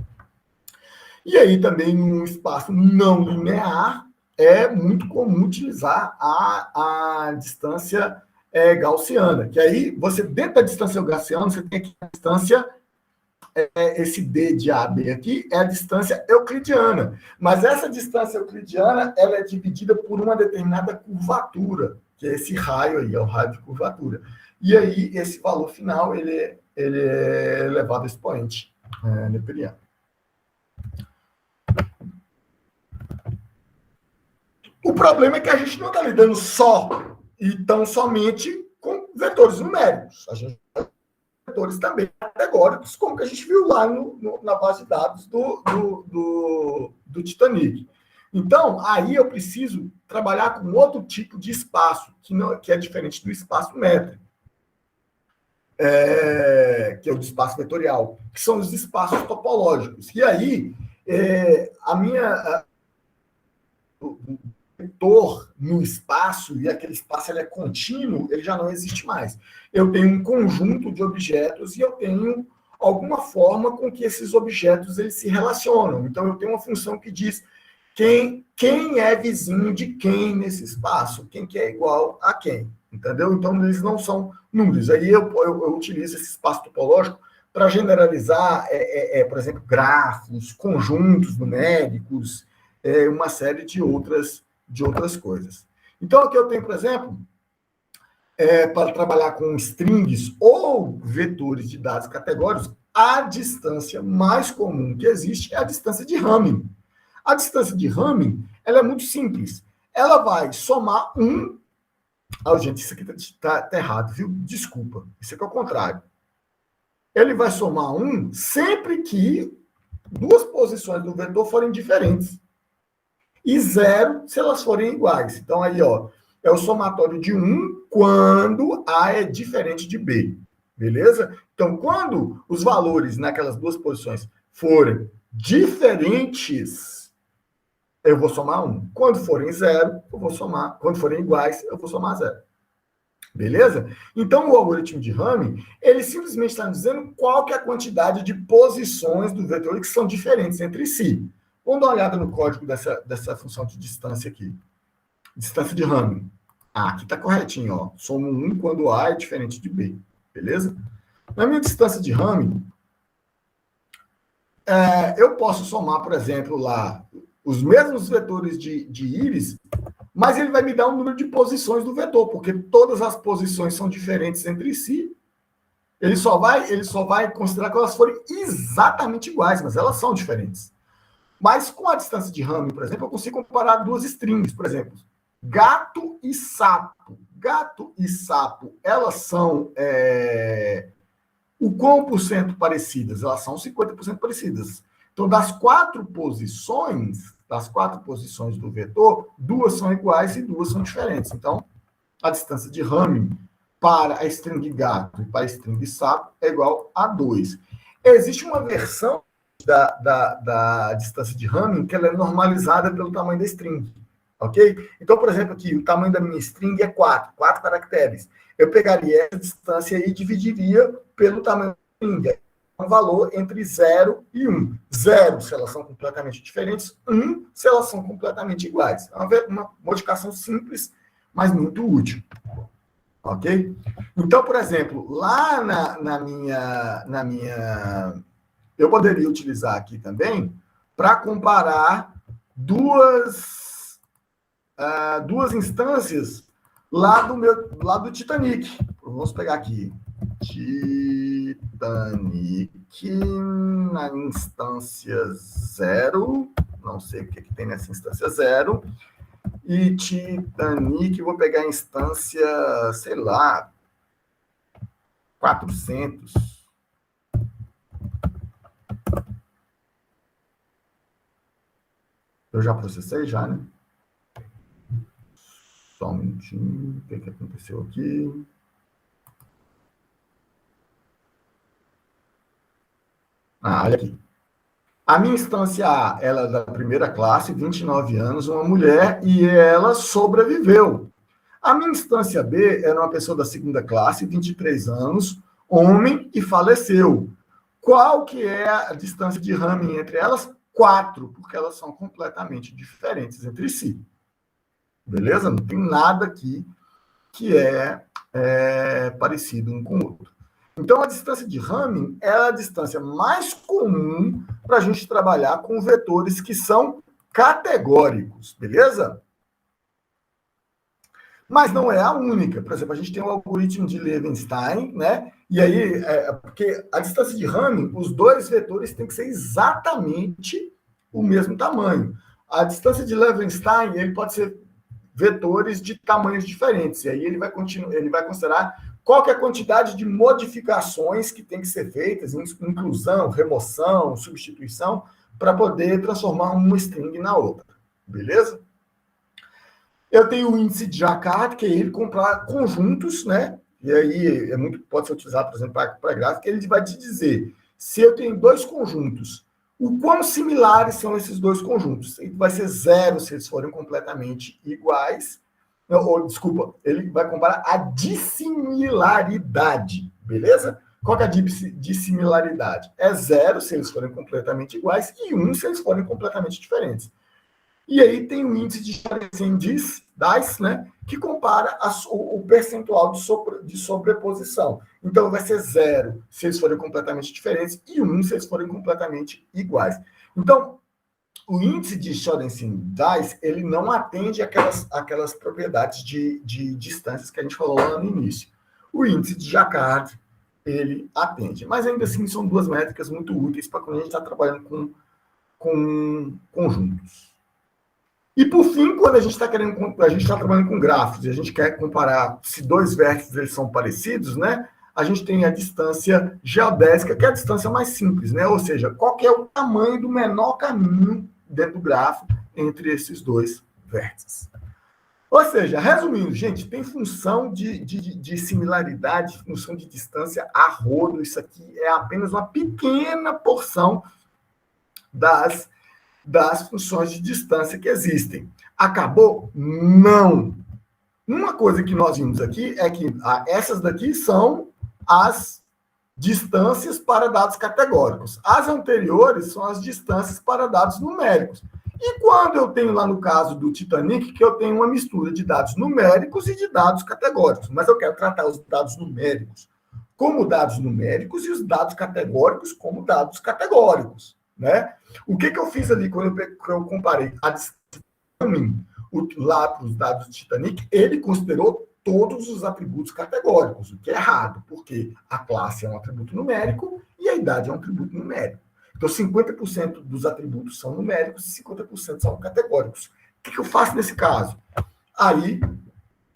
E aí também num espaço não linear é muito comum utilizar a distância gaussiana, que aí você dentro da distância gaussiana você tem aqui a distância esse D de AB aqui é a distância euclidiana. Mas essa distância euclidiana ela é dividida por uma determinada curvatura, que é esse raio aí, é o raio de curvatura. E aí, esse valor final, ele é elevado a expoente neperiano. O problema é que a gente não está lidando só e tão somente com vetores numéricos. A gente vetores também categóricos, como que a gente viu lá na base de dados do Titanic. Então, aí eu preciso trabalhar com outro tipo de espaço, que é diferente do espaço métrico, que é o de espaço vetorial, que são os espaços topológicos. E aí, o vetor no espaço, e aquele espaço ele é contínuo, ele já não existe mais. Eu tenho um conjunto de objetos e eu tenho alguma forma com que esses objetos eles se relacionam. Então, eu tenho uma função que diz quem é vizinho de quem nesse espaço, quem que é igual a quem, entendeu? Então, eles não são números. Aí eu utilizo esse espaço topológico para generalizar, por exemplo, grafos, conjuntos numéricos, uma série de outras coisas. Então, aqui eu tenho, por exemplo, para trabalhar com strings ou vetores de dados categóricos, a distância mais comum que existe é a distância de Hamming. A distância de Hamming, ela é muito simples. Ela vai somar um... gente, isso aqui está errado, viu? Desculpa. Isso aqui é o contrário. Ele vai somar um sempre que duas posições do vetor forem diferentes. E zero se elas forem iguais. Então, aí, é o somatório de 1 quando A é diferente de B. Beleza? Então, quando os valores naquelas duas posições forem diferentes, eu vou somar 1. Quando forem zero, eu vou somar. Quando forem iguais, eu vou somar zero. Beleza? Então, o algoritmo de Hamming, ele simplesmente está dizendo qual que é a quantidade de posições do vetor que são diferentes entre si. Vamos dar uma olhada no código dessa função de distância aqui. Distância de Hamming. Aqui está corretinho, ó. Somo 1 quando A é diferente de B. Beleza? Na minha distância de Hamming, eu posso somar, por exemplo, lá os mesmos vetores de íris, mas ele vai me dar um número de posições do vetor, porque todas as posições são diferentes entre si. Ele só vai considerar que elas forem exatamente iguais, mas elas são diferentes. Mas com a distância de Hamming, por exemplo, eu consigo comparar duas strings, por exemplo, gato e sapo. Gato e sapo, elas são o quão por cento parecidas? Elas são 50% parecidas. Então, das quatro posições do vetor, duas são iguais e duas são diferentes. Então, a distância de Hamming para a string gato e para a string sapo é igual a 2. Existe uma versão da distância de Hamming que ela é normalizada pelo tamanho da string. Ok? Então, por exemplo, aqui, o tamanho da minha string é 4 caracteres. Eu pegaria essa distância e dividiria pelo tamanho da string. Um valor entre 0 e 1. 0 se elas são completamente diferentes, 1 se elas são completamente iguais. É uma modificação simples, mas muito útil. Ok? Então, por exemplo, lá na minha... Eu poderia utilizar aqui também para comparar duas instâncias lá do Titanic. Vamos pegar aqui. Titanic na instância 0, não sei o que tem nessa instância 0, e Titanic, vou pegar a instância, sei lá, 400. Eu já processei, já, né? Só um minutinho, o que aconteceu aqui? Olha aqui. A minha instância A, ela é da primeira classe, 29 anos, uma mulher, e ela sobreviveu. A minha instância B era uma pessoa da segunda classe, 23 anos, homem, e faleceu. Qual que é a distância de Hamming entre elas? 4, porque elas são completamente diferentes entre si. Beleza? Não tem nada aqui que é parecido um com o outro. Então, a distância de Hamming é a distância mais comum para a gente trabalhar com vetores que são categóricos, beleza? Mas não é a única. Por exemplo, a gente tem o algoritmo de Levenstein, né? E aí, porque a distância de Hamming, os dois vetores têm que ser exatamente o mesmo tamanho. A distância de Levenstein, ele pode ser vetores de tamanhos diferentes. E aí ele vai considerar qual que é a quantidade de modificações que tem que ser feitas, inclusão, remoção, substituição, para poder transformar uma string na outra. Beleza? Eu tenho o índice de Jaccard, que é ele comprar conjuntos, né? E aí pode ser utilizado, por exemplo, para gráfica. Ele vai te dizer se eu tenho dois conjuntos, o quão similares são esses dois conjuntos. Vai ser 0 se eles forem completamente iguais. Desculpa, ele vai comparar a dissimilaridade, beleza? Qual que é a dissimilaridade? É 0 se eles forem completamente iguais e 1 se eles forem completamente diferentes. E aí tem o índice de Dice, né, que compara o percentual de sobreposição. Então, vai ser 0 se eles forem completamente diferentes e 1 se eles forem completamente iguais. Então, o índice de Schorenstein-Dice, ele não atende aquelas propriedades de distâncias que a gente falou lá no início. O índice de Jaccard, ele atende. Mas, ainda assim, são duas métricas muito úteis para quando a gente está trabalhando com conjuntos. E, por fim, quando a gente está trabalhando com gráficos e a gente quer comparar se dois vértices eles são parecidos, né? A gente tem a distância geodésica, que é a distância mais simples, né? Ou seja, qual que é o tamanho do menor caminho dentro do gráfico entre esses dois vértices. Ou seja, resumindo, gente, tem função de similaridade, função de distância a rodo. Isso aqui é apenas uma pequena porção das funções de distância que existem. Acabou? Não. Uma coisa que nós vimos aqui é que essas daqui são as distâncias para dados categóricos. As anteriores são as distâncias para dados numéricos. E quando eu tenho lá no caso do Titanic, que eu tenho uma mistura de dados numéricos e de dados categóricos, mas eu quero tratar os dados numéricos como dados numéricos e os dados categóricos como dados categóricos, né? O que eu fiz ali quando eu comparei a distância lá para os dados do Titanic? Ele considerou todos os atributos categóricos, o que é errado, porque a classe é um atributo numérico e a idade é um atributo numérico. Então, 50% dos atributos são numéricos e 50% são categóricos. O que eu faço nesse caso? Aí,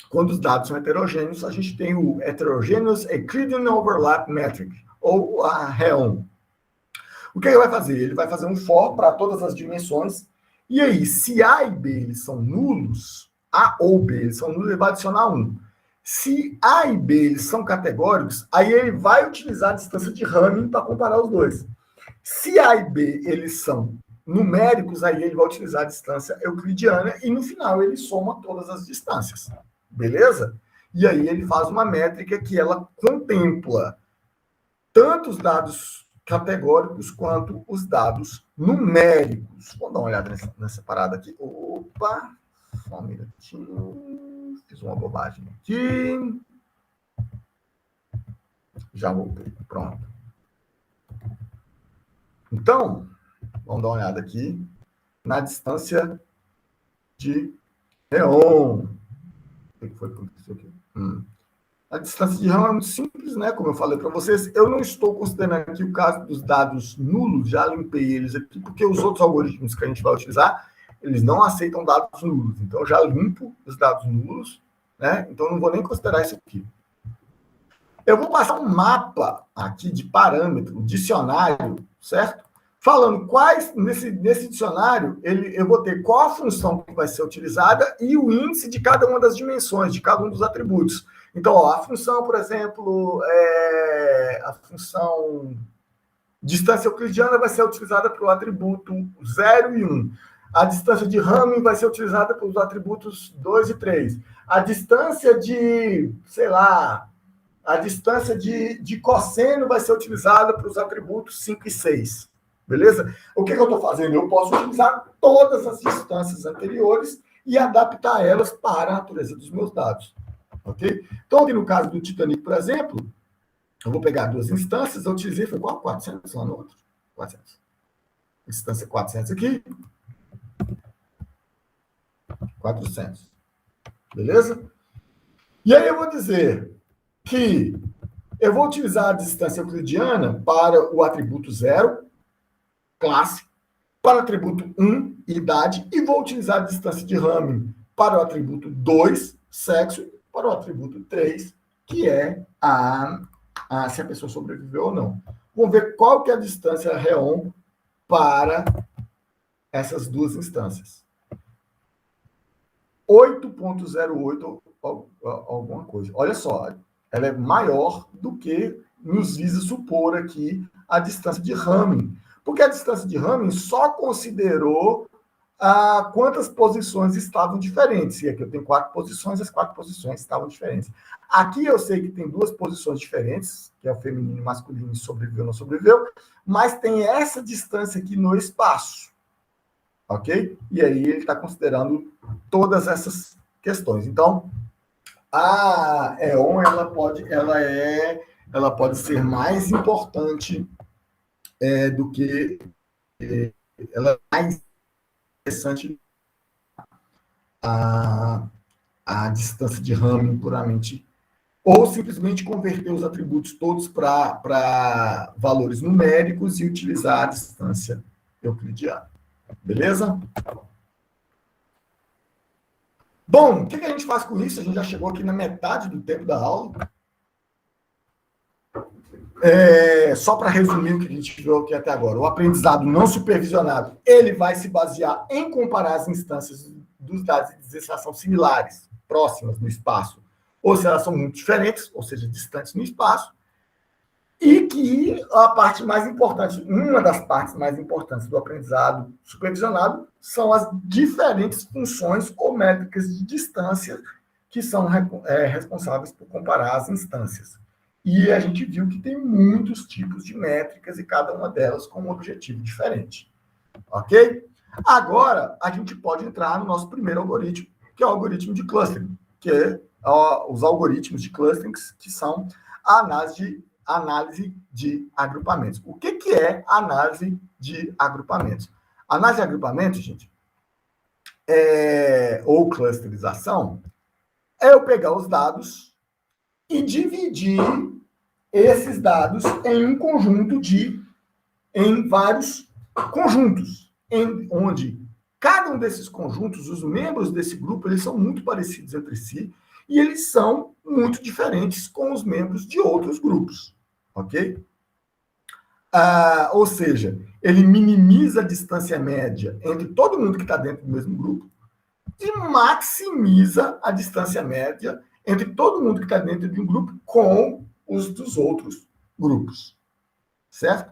quando os dados são heterogêneos, a gente tem o Heterogeneous Euclidean Overlap Metric, ou a REOM. O que ele vai fazer? Ele vai fazer um for para todas as dimensões, e aí, se A e B eles são nulos, A ou B eles são nulos, ele vai adicionar 1. Se A e B eles são categóricos, aí ele vai utilizar a distância de Hamming para comparar os dois. Se A e B eles são numéricos, aí ele vai utilizar a distância euclidiana e no final ele soma todas as distâncias. Beleza? E aí ele faz uma métrica que ela contempla tanto os dados categóricos quanto os dados numéricos. Vamos dar uma olhada nessa parada aqui. Opa! Só um minutinho. Fiz uma bobagem aqui. Já voltei. Pronto. Então, vamos dar uma olhada aqui na distância de Neon. O que foi que aconteceu aqui? A distância de RAM é muito simples, né? Como eu falei para vocês, eu não estou considerando aqui o caso dos dados nulos, já limpei eles aqui, porque os outros algoritmos que a gente vai utilizar, eles não aceitam dados nulos. Então, eu já limpo os dados nulos, né? Então, eu não vou nem considerar isso aqui. Eu vou passar um mapa aqui de parâmetro, dicionário, certo? Falando quais, nesse dicionário, eu vou ter qual a função que vai ser utilizada e o índice de cada uma das dimensões, de cada um dos atributos. Então, ó, a função, por exemplo, a função distância euclidiana vai ser utilizada para o atributo 0 e 1. A distância de Hamming vai ser utilizada para os atributos 2 e 3. A distância de, sei lá, a distância de cosseno vai ser utilizada para os atributos 5 e 6. Beleza? O que eu estou fazendo? Eu posso utilizar todas as distâncias anteriores e adaptar elas para a natureza dos meus dados. Ok? Então, aqui no caso do Titanic, por exemplo, eu vou pegar duas instâncias, eu utilizei, foi qual? 400 lá no outro? 400. Instância 400 aqui. 400. Beleza? E aí eu vou dizer que eu vou utilizar a distância euclidiana para o atributo 0, classe, para o atributo 1, idade, e vou utilizar a distância de Hamming para o atributo 2, sexo, e para o atributo 3, que é se a pessoa sobreviveu ou não. Vamos ver qual que é a distância Rheon para essas duas instâncias. 8.08 alguma coisa. Olha só, ela é maior do que nos visa supor aqui a distância de Hamming. Porque a distância de Hamming só considerou quantas posições estavam diferentes. E aqui eu tenho 4 posições, as 4 posições estavam diferentes. Aqui eu sei que tem 2 posições diferentes, que é o feminino e masculino, sobreviveu ou não sobreviveu, mas tem essa distância aqui no espaço. Ok? E aí ele está considerando todas essas questões. Então, a EON ela pode ser mais importante do que ela é mais interessante a distância de Hamming puramente, ou simplesmente converter os atributos todos para valores numéricos e utilizar a distância euclidiana. Beleza? Bom, o que a gente faz com isso? A gente já chegou aqui na metade do tempo da aula. Só para resumir o que a gente viu aqui até agora, o aprendizado não supervisionado, ele vai se basear em comparar as instâncias dos dados e dizer se elas são similares, próximas no espaço, ou se elas são muito diferentes, ou seja, distantes no espaço, e que a parte mais importante, uma das partes mais importantes do aprendizado supervisionado são as diferentes funções ou métricas de distância que são responsáveis por comparar as instâncias. E a gente viu que tem muitos tipos de métricas e cada uma delas com um objetivo diferente. Ok? Agora, a gente pode entrar no nosso primeiro algoritmo, que é o algoritmo de clustering, que é os algoritmos de clustering, que são a análise de agrupamentos. O que é análise de agrupamentos? Análise de agrupamentos, gente, ou clusterização, é eu pegar os dados e dividir esses dados em vários conjuntos, onde cada um desses conjuntos, os membros desse grupo, eles são muito parecidos entre si e eles são muito diferentes com os membros de outros grupos, ok? Ou seja, ele minimiza a distância média entre todo mundo que está dentro do mesmo grupo e maximiza a distância média entre todo mundo que está dentro de um grupo com os dos outros grupos, certo?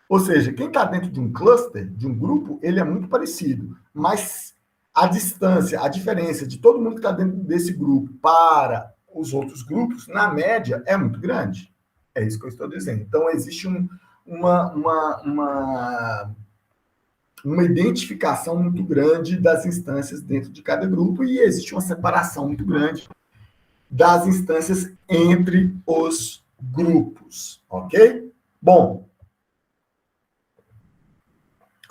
Ou seja, quem está dentro de um cluster, de um grupo, ele é muito parecido, mas a distância, a diferença de todo mundo que está dentro desse grupo para os outros grupos, na média, é muito grande. É isso que eu estou dizendo. Então, existe uma identificação muito grande das instâncias dentro de cada grupo e existe uma separação muito grande das instâncias entre os grupos, ok? Bom,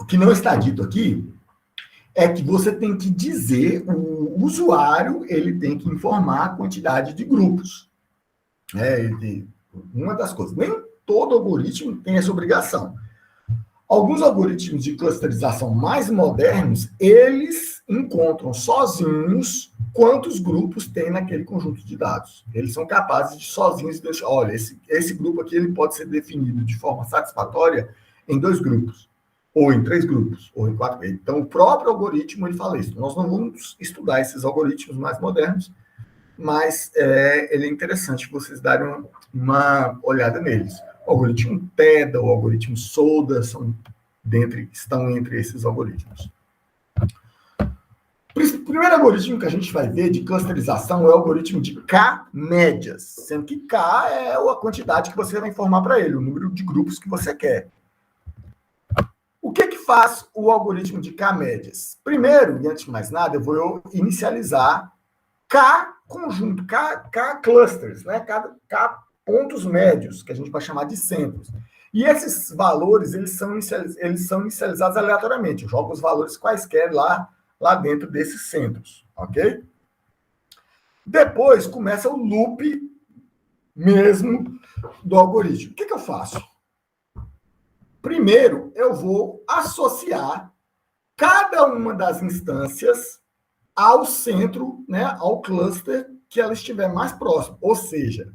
o que não está dito aqui é que você tem que dizer, o usuário, ele tem que informar a quantidade de grupos, Uma das coisas. Nem todo algoritmo tem essa obrigação. Alguns algoritmos de clusterização mais modernos, eles encontram sozinhos quantos grupos tem naquele conjunto de dados. Eles são capazes de sozinhos deixar, olha, esse grupo aqui ele pode ser definido de forma satisfatória em 2 grupos, ou em 3 grupos, ou em 4. Então, o próprio algoritmo, ele fala isso. Nós não vamos estudar esses algoritmos mais modernos, mas ele é interessante vocês darem uma olhada neles. O algoritmo TEDA, o algoritmo SOLDA estão entre esses algoritmos. O primeiro algoritmo que a gente vai ver de clusterização é o algoritmo de K-médias, sendo que K é a quantidade que você vai informar para ele, o número de grupos que você quer. O que faz o algoritmo de K-médias? Primeiro, e antes de mais nada, eu vou inicializar K conjunto, K clusters, né? K pontos médios, que a gente vai chamar de centros. E esses valores, eles são inicializados aleatoriamente. Eu jogo os valores quaisquer lá dentro desses centros, ok? Depois começa o loop mesmo do algoritmo. O que eu faço? Primeiro, eu vou associar cada uma das instâncias ao centro, né, ao cluster que ela estiver mais próximo. Ou seja,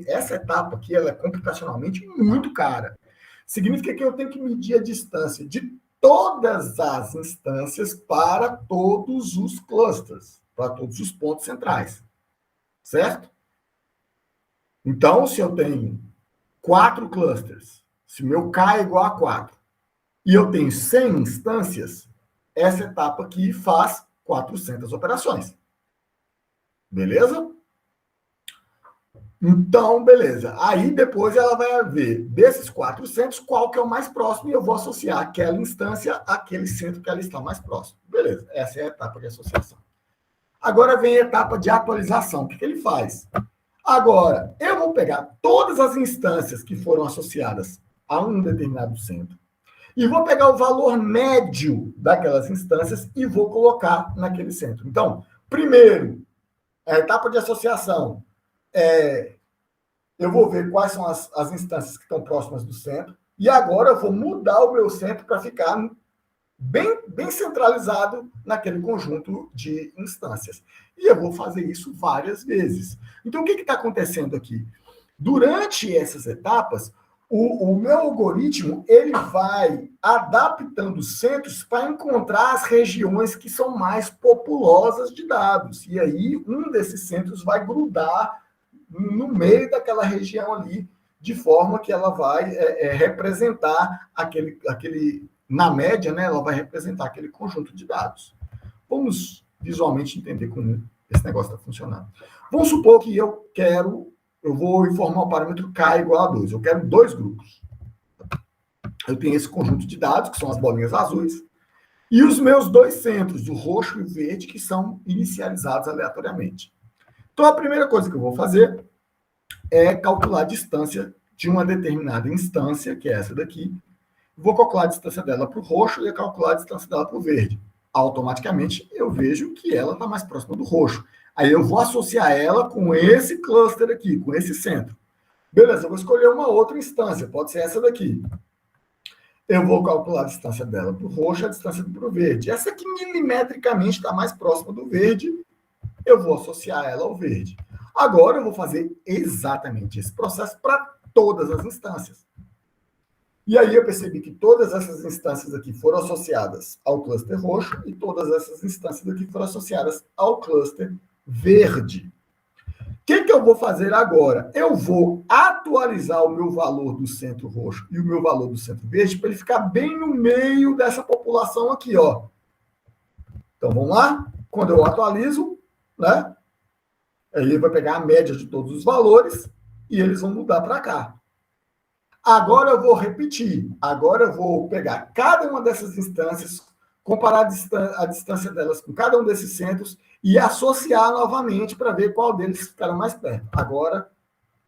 essa etapa aqui ela é computacionalmente muito cara. Significa que eu tenho que medir a distância de todas as instâncias para todos os clusters, para todos os pontos centrais. Certo? Então, se eu tenho 4 clusters, se o meu K é igual a 4, e eu tenho 100 instâncias, essa etapa aqui faz 400 operações. Beleza? Então, beleza. Aí depois ela vai ver desses 400 qual que é o mais próximo e eu vou associar aquela instância àquele centro que ela está mais próximo. Beleza, essa é a etapa de associação. Agora vem a etapa de atualização. O que ele faz? Agora, eu vou pegar todas as instâncias que foram associadas a um determinado centro e vou pegar o valor médio daquelas instâncias e vou colocar naquele centro. Então, primeiro, a etapa de associação eu vou ver quais são as instâncias que estão próximas do centro e agora eu vou mudar o meu centro para ficar bem centralizado naquele conjunto de instâncias. E eu vou fazer isso várias vezes. Então, o que está acontecendo aqui? Durante essas etapas, o meu algoritmo ele vai adaptando centros para encontrar as regiões que são mais populosas de dados. E aí, um desses centros vai grudar no meio daquela região ali, de forma que ela vai representar aquele na média, né, ela vai representar aquele conjunto de dados. Vamos visualmente entender como esse negócio está funcionando. Vamos supor que eu vou informar o parâmetro K igual a 2. Eu quero 2 grupos. Eu tenho esse conjunto de dados, que são as bolinhas azuis, e os meus 2 centros, o roxo e o verde, que são inicializados aleatoriamente. Então, a primeira coisa que eu vou fazer é calcular a distância de uma determinada instância, que é essa daqui. Vou calcular a distância dela para o roxo e calcular a distância dela para o verde. Automaticamente, eu vejo que ela está mais próxima do roxo. Aí eu vou associar ela com esse cluster aqui, com esse centro. Beleza, eu vou escolher uma outra instância, pode ser essa daqui. Eu vou calcular a distância dela para o roxo e a distância para o verde. Essa aqui, milimetricamente, está mais próxima do verde, eu vou associar ela ao verde. Agora, eu vou fazer exatamente esse processo para todas as instâncias. E aí eu percebi que todas essas instâncias aqui foram associadas ao cluster roxo e todas essas instâncias aqui foram associadas ao cluster verde. O que eu vou fazer agora? Eu vou atualizar o meu valor do centro roxo e o meu valor do centro verde para ele ficar bem no meio dessa população aqui, ó. Então, vamos lá? Quando eu atualizo, né? Ele vai pegar a média de todos os valores e eles vão mudar para cá. Agora eu vou repetir. Agora eu vou pegar cada uma dessas instâncias, comparar a distância delas com cada um desses centros e associar novamente para ver qual deles ficaram mais perto. Agora,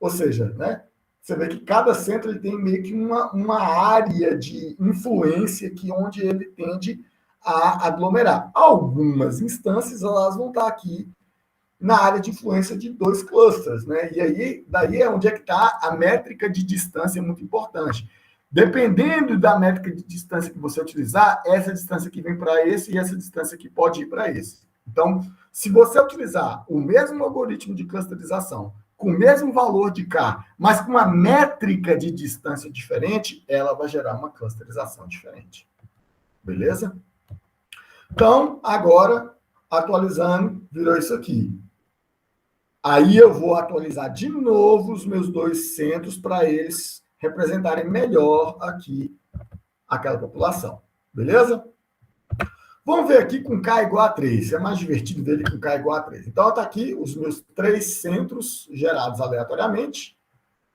ou seja, né, você vê que cada centro ele tem meio que uma área de influência que onde ele tende a aglomerar. Algumas instâncias elas vão estar aqui na área de influência de 2 clusters, né? E aí, daí é onde é que está a métrica de distância, muito importante. Dependendo da métrica de distância que você utilizar, essa distância que vem para esse e essa distância que pode ir para esse. Então, se você utilizar o mesmo algoritmo de clusterização, com o mesmo valor de K, mas com uma métrica de distância diferente, ela vai gerar uma clusterização diferente. Beleza? Então, agora, atualizando, virou isso aqui. Aí eu vou atualizar de novo os meus 2 centros para eles representarem melhor aqui aquela população. Beleza? Vamos ver aqui com K igual a 3. É mais divertido ver ele com K igual a 3. Então, está aqui os meus 3 centros gerados aleatoriamente.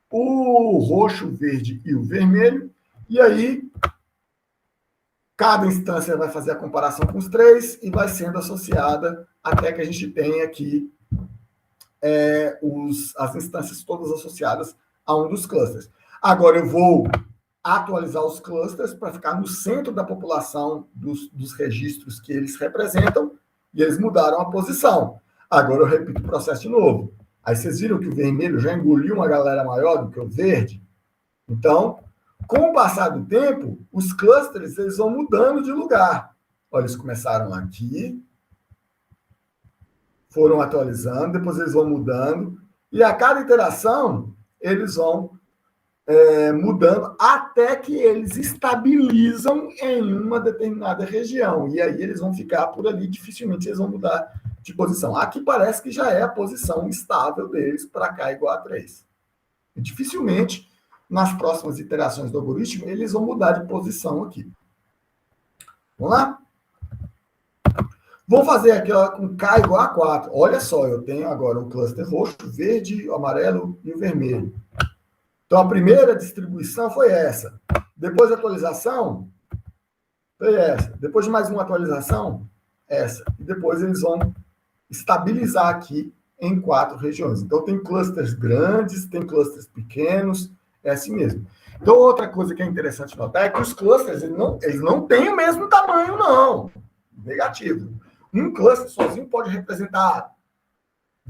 O roxo, o verde e o vermelho. E aí, cada instância vai fazer a comparação com os 3 e vai sendo associada até que a gente tenha aqui as instâncias todas associadas a um dos clusters. Agora, eu vou atualizar os clusters para ficar no centro da população dos registros que eles representam, e eles mudaram a posição. Agora eu repito o processo de novo. Aí vocês viram que o vermelho já engoliu uma galera maior do que o verde? Então, com o passar do tempo, os clusters eles vão mudando de lugar. Olha, eles começaram aqui, foram atualizando, depois eles vão mudando, e a cada iteração, eles vão mudando até que eles estabilizam em uma determinada região. E aí eles vão ficar por ali, dificilmente eles vão mudar de posição. Aqui parece que já é a posição estável deles para K igual a 3. E dificilmente, nas próximas iterações do algoritmo, eles vão mudar de posição aqui. Vamos lá? Vou fazer aqui com K igual a 4. Olha só, eu tenho agora o cluster roxo, verde, o amarelo e o vermelho. Então, a primeira distribuição foi essa. Depois da atualização, foi essa. Depois de mais uma atualização, essa. E depois eles vão estabilizar aqui em 4 regiões. Então, tem clusters grandes, tem clusters pequenos, é assim mesmo. Então, outra coisa que é interessante notar é que os clusters, eles não têm o mesmo tamanho, não. Negativo. Um cluster sozinho pode representar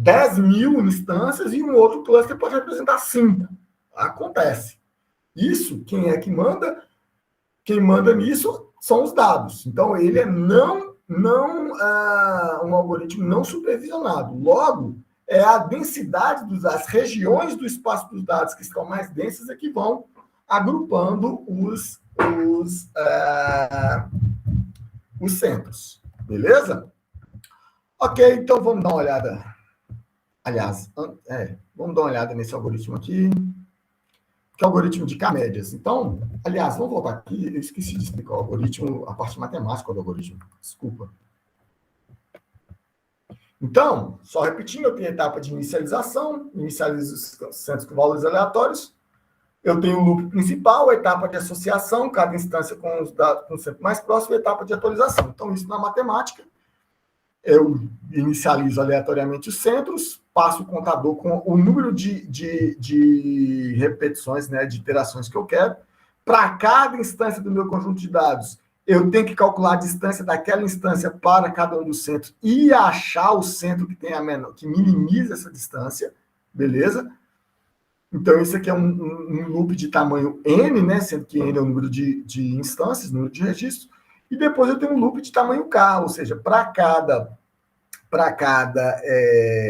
10.000 instâncias e um outro cluster pode representar 5. Acontece. Isso, quem é que manda? Quem manda nisso são os dados. Então, ele é um algoritmo não supervisionado. Logo, é a densidade das regiões do espaço dos dados que estão mais densas é que vão agrupando os centros. Beleza? Ok, então vamos dar uma olhada. Aliás, vamos dar uma olhada nesse algoritmo aqui, que é o algoritmo de K-médias. Então, aliás, vamos voltar aqui. Eu esqueci de explicar o algoritmo, a parte matemática do algoritmo. Desculpa. Então, só repetindo, eu tenho a etapa de inicialização, inicializo os centros com valores aleatórios. Eu tenho o loop principal, a etapa de associação, cada instância com os dados com o centro mais próximo, e a etapa de atualização. Então, isso na matemática. Eu inicializo aleatoriamente os centros, passo o contador com o número de repetições, né, de iterações que eu quero. Para cada instância do meu conjunto de dados, eu tenho que calcular a distância daquela instância para cada um dos centros e achar o centro que tem a menor, que minimiza essa distância, beleza? Então, isso aqui é um loop de tamanho n, né, sendo que n é o número de instâncias, número de registros. E depois eu tenho um loop de tamanho k, ou seja, para cada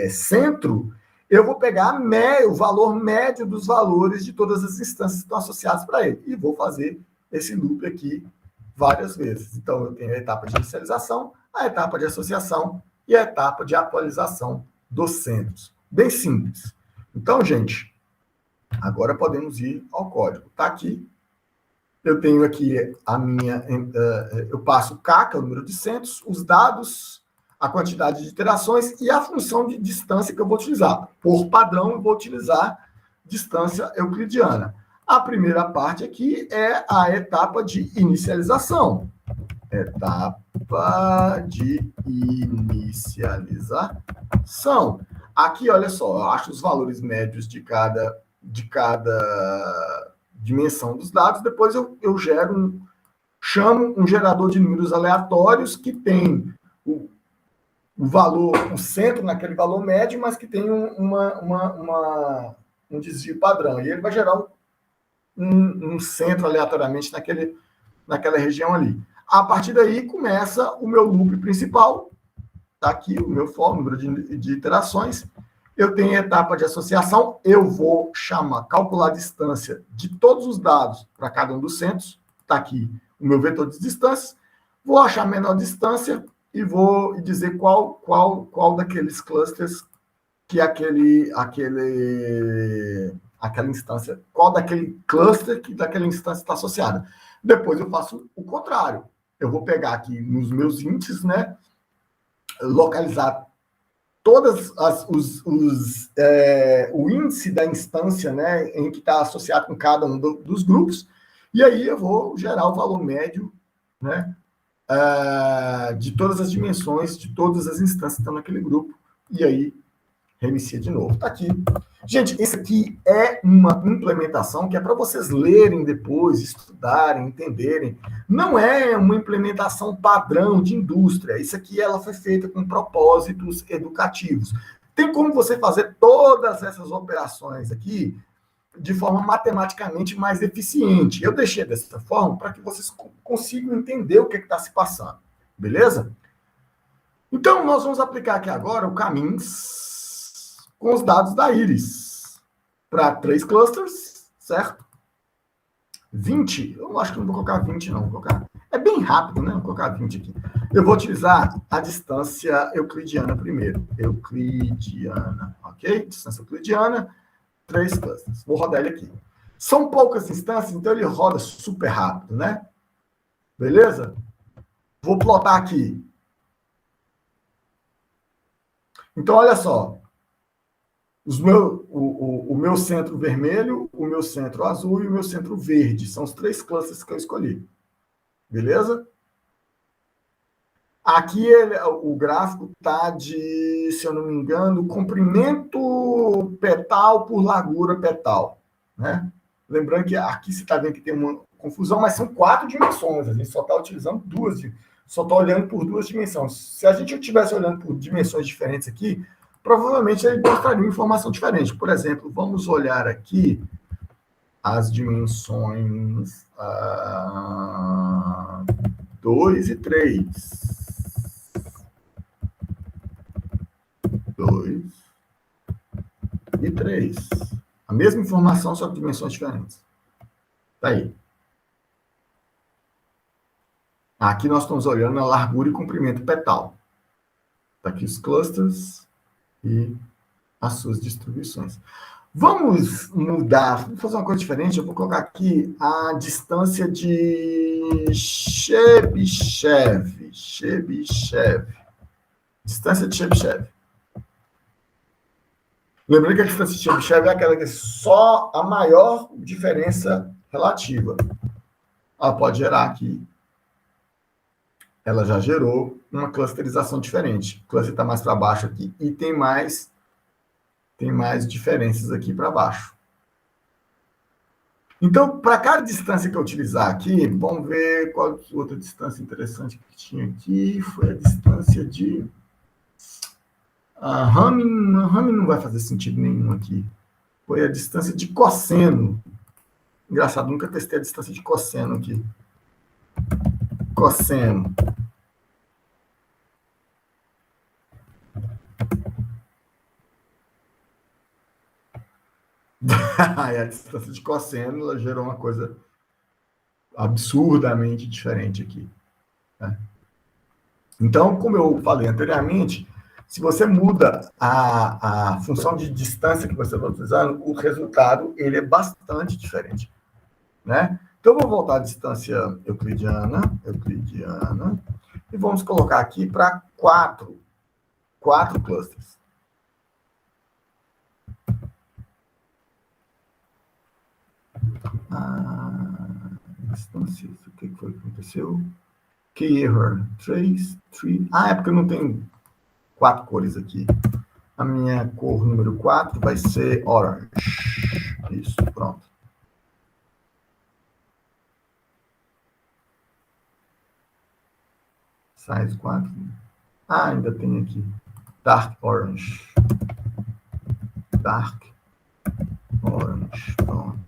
centro, eu vou pegar o valor médio dos valores de todas as instâncias que estão associadas para ele. E vou fazer esse loop aqui várias vezes. Então, eu tenho a etapa de inicialização, a etapa de associação e a etapa de atualização dos centros. Bem simples. Então, gente, agora podemos ir ao código. Está aqui. Eu tenho aqui eu passo o K, que é o número de centros, os dados, a quantidade de iterações e a função de distância que eu vou utilizar. Por padrão, eu vou utilizar distância euclidiana. A primeira parte aqui é a etapa de inicialização. Etapa de inicialização. Aqui, olha só, eu acho os valores médios de cada dimensão dos dados, depois eu chamo um gerador de números aleatórios que tem o valor, o centro naquele valor médio, mas que tem um desvio padrão. E ele vai gerar um centro aleatoriamente naquela região ali. A partir daí começa o meu loop principal. Está aqui o meu for, número de iterações. Eu tenho a etapa de associação. Eu vou calcular a distância de todos os dados para cada um dos centros. Está aqui o meu vetor de distâncias. Vou achar a menor distância e vou dizer qual daqueles clusters que aquela instância, qual daquele cluster que daquela instância está associada. Depois eu faço o contrário. Eu vou pegar aqui nos meus índices, né, localizar todas o índice da instância, né, em que está associado com cada um dos grupos, e aí eu vou gerar o valor médio, né, de todas as dimensões, de todas as instâncias que estão naquele grupo, e aí reinicia de novo. Está aqui. Gente, isso aqui é uma implementação que é para vocês lerem depois, estudarem, entenderem. Não é uma implementação padrão de indústria. Isso aqui ela foi feita com propósitos educativos. Tem como você fazer todas essas operações aqui de forma matematicamente mais eficiente. Eu deixei dessa forma para que vocês consigam entender o que está se passando. Beleza? Então, nós vamos aplicar aqui agora o caminhos com os dados da Iris para 3 clusters, certo? 20, eu acho que não vou colocar 20, não. Vou colocar, é bem rápido, né? Vou colocar 20 aqui. Eu vou utilizar a distância euclidiana primeiro. Euclidiana, ok? Distância euclidiana, 3 clusters. Vou rodar ele aqui. São poucas instâncias, então ele roda super rápido, né? Beleza? Vou plotar aqui. Então, olha só. O meu centro vermelho, o meu centro azul e o meu centro verde. São os 3 clusters que eu escolhi. Beleza? Aqui o gráfico está de, se eu não me engano, comprimento petal por largura petal. Né? Lembrando que aqui você está vendo que tem uma confusão, mas são 4 dimensões. A gente só está utilizando 2, só está olhando por 2 dimensões. Se a gente estivesse olhando por dimensões diferentes aqui, provavelmente ele mostraria uma informação diferente. Por exemplo, vamos olhar aqui as dimensões 2 e 3. 2 e 3. A mesma informação, só que dimensões diferentes. Tá aí. Aqui nós estamos olhando a largura e comprimento petal. Tá aqui os clusters e as suas distribuições. Vamos mudar, vamos fazer uma coisa diferente. Eu vou colocar aqui a distância de Chebyshev. Distância de Chebyshev. Lembrando que a distância de Chebyshev é aquela que é só a maior diferença relativa. Ela pode gerar aqui. Ela já gerou uma clusterização diferente. O cluster está mais para baixo aqui e tem mais diferenças aqui para baixo. Então, para cada distância que eu utilizar aqui, vamos ver qual outra distância interessante que tinha aqui. Foi a distância de... Ramin não vai fazer sentido nenhum aqui. Foi a distância de cosseno. Engraçado, nunca testei a distância de cosseno aqui. Cosseno. A distância de cosseno ela gerou uma coisa absurdamente diferente aqui. Né? Então, como eu falei anteriormente, se você muda a função de distância que você está utilizando, o resultado ele é bastante diferente. Né? Então, eu vou voltar à distância euclidiana, e vamos colocar aqui para 4 clusters. Distância, o que foi que aconteceu? Key error, 3. É porque eu não tenho 4 cores aqui. A minha cor número 4 vai ser orange. Isso, pronto. Size 4. Ah, ainda tem aqui. Dark Orange. Dark Orange. Pronto.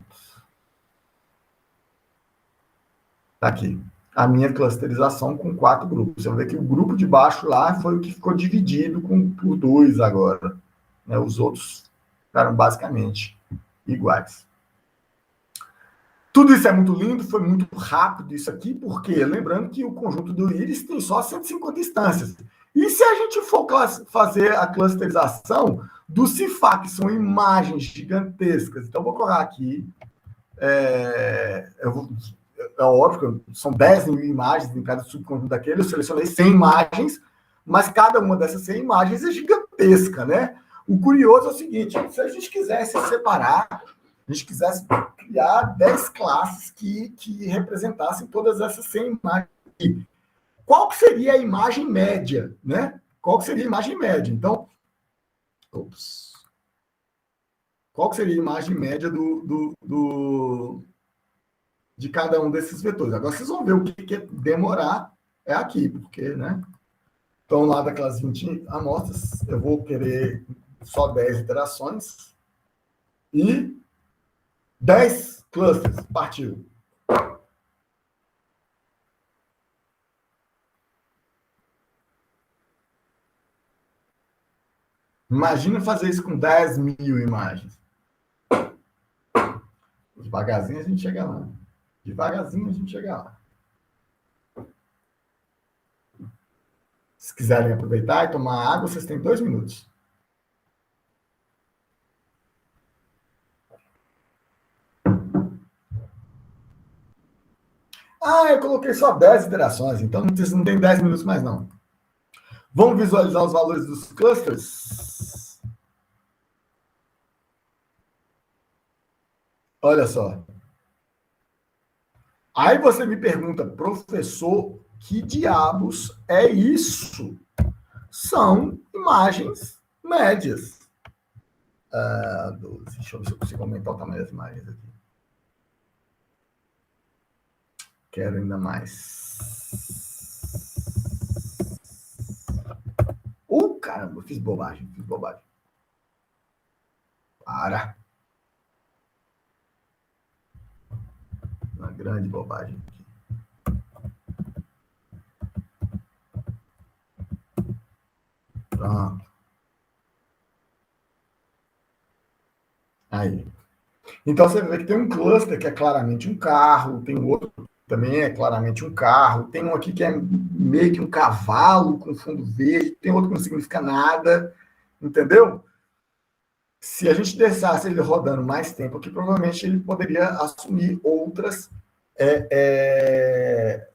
Tá aqui. A minha clusterização com 4 grupos. Você vai ver que o grupo de baixo lá foi o que ficou dividido por 2 agora. Né? Os outros ficaram basicamente iguais. Tudo isso é muito lindo, foi muito rápido isso aqui, porque lembrando que o conjunto do íris tem só 150 instâncias. E se a gente for fazer a clusterização do CIFAR, que são imagens gigantescas, então vou colocar aqui, é óbvio que são 10.000 imagens em cada subconjunto daquele, eu selecionei 100 imagens, mas cada uma dessas 100 imagens é gigantesca, né? O curioso é o seguinte, se a gente quisesse separar, a gente quisesse criar 10 classes que representassem todas essas 100 imagens. Qual que seria a imagem média, né? Qual que seria a imagem média? Então, qual que seria a imagem média de cada um desses vetores? Agora vocês vão ver o que é demorar é aqui, porque, né? Então, lá daquelas 20 amostras, eu vou querer só 10 iterações e 10 clusters. Partiu. Imagina fazer isso com 10.000 imagens. Devagarzinho a gente chega lá. Devagarzinho a gente chega lá. Se quiserem aproveitar e tomar água, vocês têm 2 minutos. Ah, eu coloquei só 10 iterações, então não tem 10 minutos mais não. Vamos visualizar os valores dos clusters? Olha só. Aí você me pergunta, professor, que diabos é isso? São imagens médias. 12. Deixa eu ver se eu consigo aumentar o tamanho das imagens aqui. Quero ainda mais. Caramba, fiz bobagem. Para. Uma grande bobagem aqui. Pronto. Aí. Então você vê que tem um cluster que é claramente um carro, tem outro que também é claramente um carro, tem um aqui que é meio que um cavalo com fundo verde, tem outro que não significa nada, entendeu? Se a gente deixasse ele rodando mais tempo aqui, provavelmente ele poderia assumir outras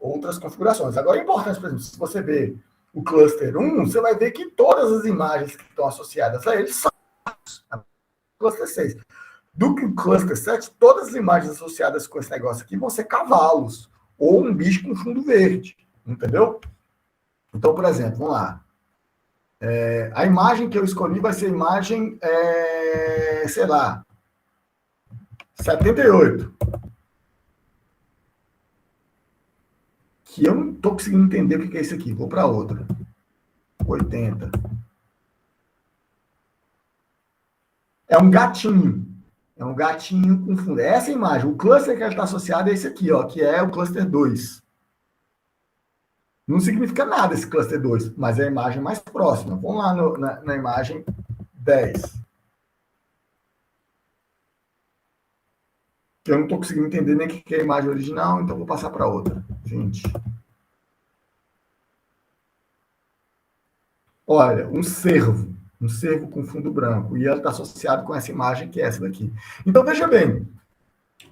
outras configurações. Agora, é importante, por exemplo, se você vê o cluster 1, você vai ver que todas as imagens que estão associadas a ele são cluster 6. Do cluster 7, todas as imagens associadas com esse negócio aqui vão ser cavalos ou um bicho com fundo verde, entendeu? Então, por exemplo, vamos lá. A imagem que eu escolhi vai ser a imagem, sei lá, 78. Que eu não estou conseguindo entender o que é isso aqui. Vou para outra. 80. É um gatinho. É um gatinho com fundo. Essa imagem, o cluster que ela está associado é esse aqui, ó, que é o cluster 2. Não significa nada esse cluster 2, mas é a imagem mais próxima. Vamos lá na imagem 10. Que eu não estou conseguindo entender nem o que é a imagem original, então vou passar para outra. 20. Olha, um cervo com fundo branco, e ela está associado com essa imagem que é essa daqui. Então, veja bem,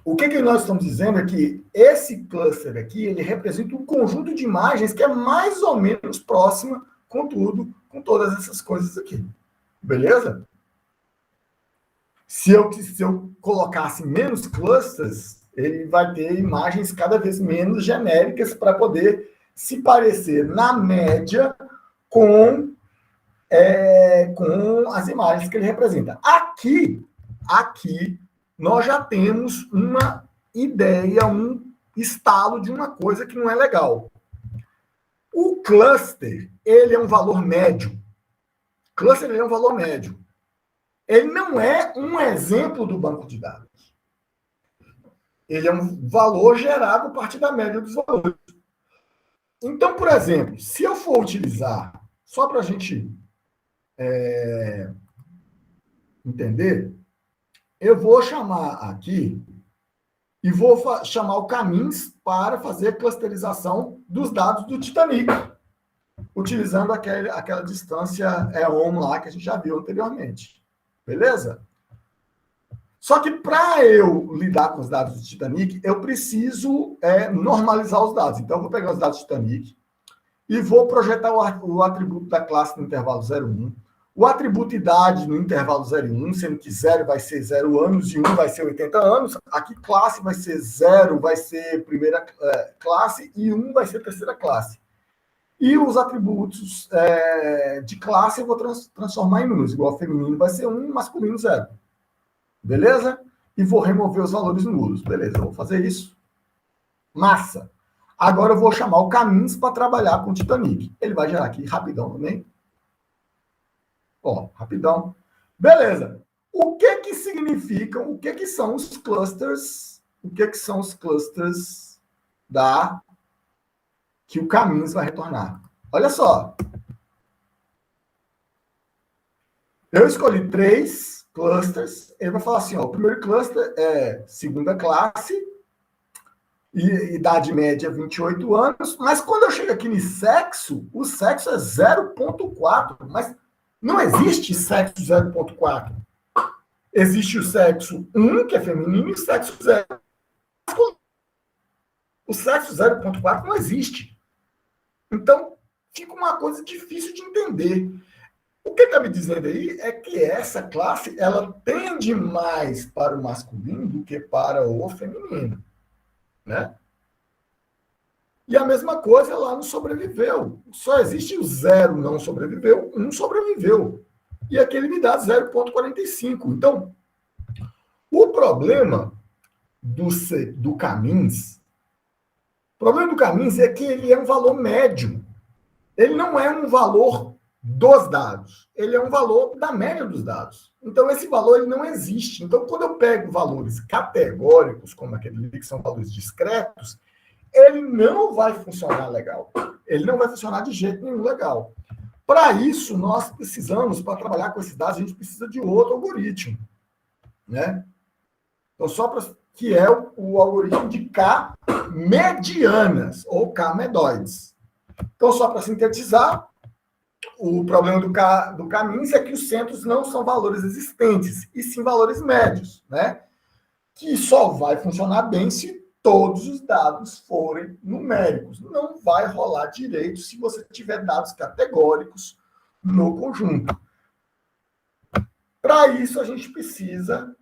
o que nós estamos dizendo é que esse cluster aqui, ele representa um conjunto de imagens que é mais ou menos próxima, contudo, com todas essas coisas aqui. Beleza? Se eu colocasse menos clusters, ele vai ter imagens cada vez menos genéricas para poder se parecer, na média, com as imagens que ele representa. Aqui, nós já temos uma ideia, um estalo de uma coisa que não é legal. O cluster, ele é um valor médio. Cluster, ele é um valor médio. Ele não é um exemplo do banco de dados. Ele é um valor gerado a partir da média dos valores. Então, por exemplo, se eu for utilizar, só para a gente entender, eu vou chamar aqui e vou chamar o Caminhos para fazer clusterização dos dados do Titanic, utilizando aquela distância ohm lá que a gente já viu anteriormente. Beleza? Só que para eu lidar com os dados do Titanic, eu preciso normalizar os dados. Então, eu vou pegar os dados do Titanic e vou projetar o atributo da classe no intervalo 0,1, o atributo idade no intervalo 0,1, sendo que 0 vai ser 0 anos e 1 vai ser 80 anos. Aqui, classe vai ser 0, vai ser primeira classe, e 1 vai ser terceira classe. E os atributos de classe eu vou transformar em números, igual feminino vai ser 1, masculino 0. Beleza? E vou remover os valores nulos. Beleza, eu vou fazer isso. Massa. Agora eu vou chamar o Caminhos para trabalhar com o Titanic. Ele vai gerar aqui rapidão também. Ó, rapidão. Beleza. O que significam, o que são os clusters? O que são os clusters que o Caminhos vai retornar? Olha só. Eu escolhi 3 clusters. Ele vai falar assim, ó, o primeiro cluster é segunda classe, e idade média 28 anos, mas quando eu chego aqui no sexo, o sexo é 0,4, mas não existe sexo 0,4. Existe o sexo 1, que é feminino, e o sexo 0. O sexo 0,4 não existe. Então, fica uma coisa difícil de entender. O que está me dizendo aí é que essa classe ela tende mais para o masculino do que para o feminino. Né? E a mesma coisa lá no sobreviveu. Só existe o 0 não sobreviveu, 1 sobreviveu. E aquele me dá 0,45. Então, o problema do Caminhos, é que ele é um valor médio. Ele não é um valor dos dados. Ele é um valor da média dos dados. Então, esse valor ele não existe. Então, quando eu pego valores categóricos, como aquele que são valores discretos, ele não vai funcionar legal. Ele não vai funcionar de jeito nenhum legal. Para isso, nós precisamos, para trabalhar com esses dados, a gente precisa de outro algoritmo. Né? Então, que é o algoritmo de K-medianas, ou K-medoides. Então, só para sintetizar, o problema do Caminhos é que os centros não são valores existentes, e sim valores médios, né? Que só vai funcionar bem se todos os dados forem numéricos. Não vai rolar direito se você tiver dados categóricos no conjunto. Para isso, a gente precisa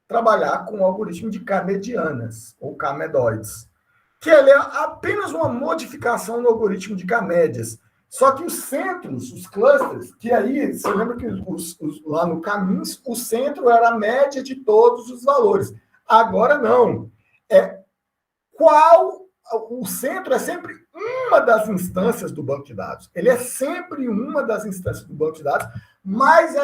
trabalhar com o algoritmo de K-medianas, ou K-medoides, que ele é apenas uma modificação no algoritmo de K-médias. Só que os centros, os clusters, que aí, você lembra que lá no Caminhos, o centro era a média de todos os valores. Agora não. O centro é sempre uma das instâncias do banco de dados. Ele é sempre uma das instâncias do banco de dados, mas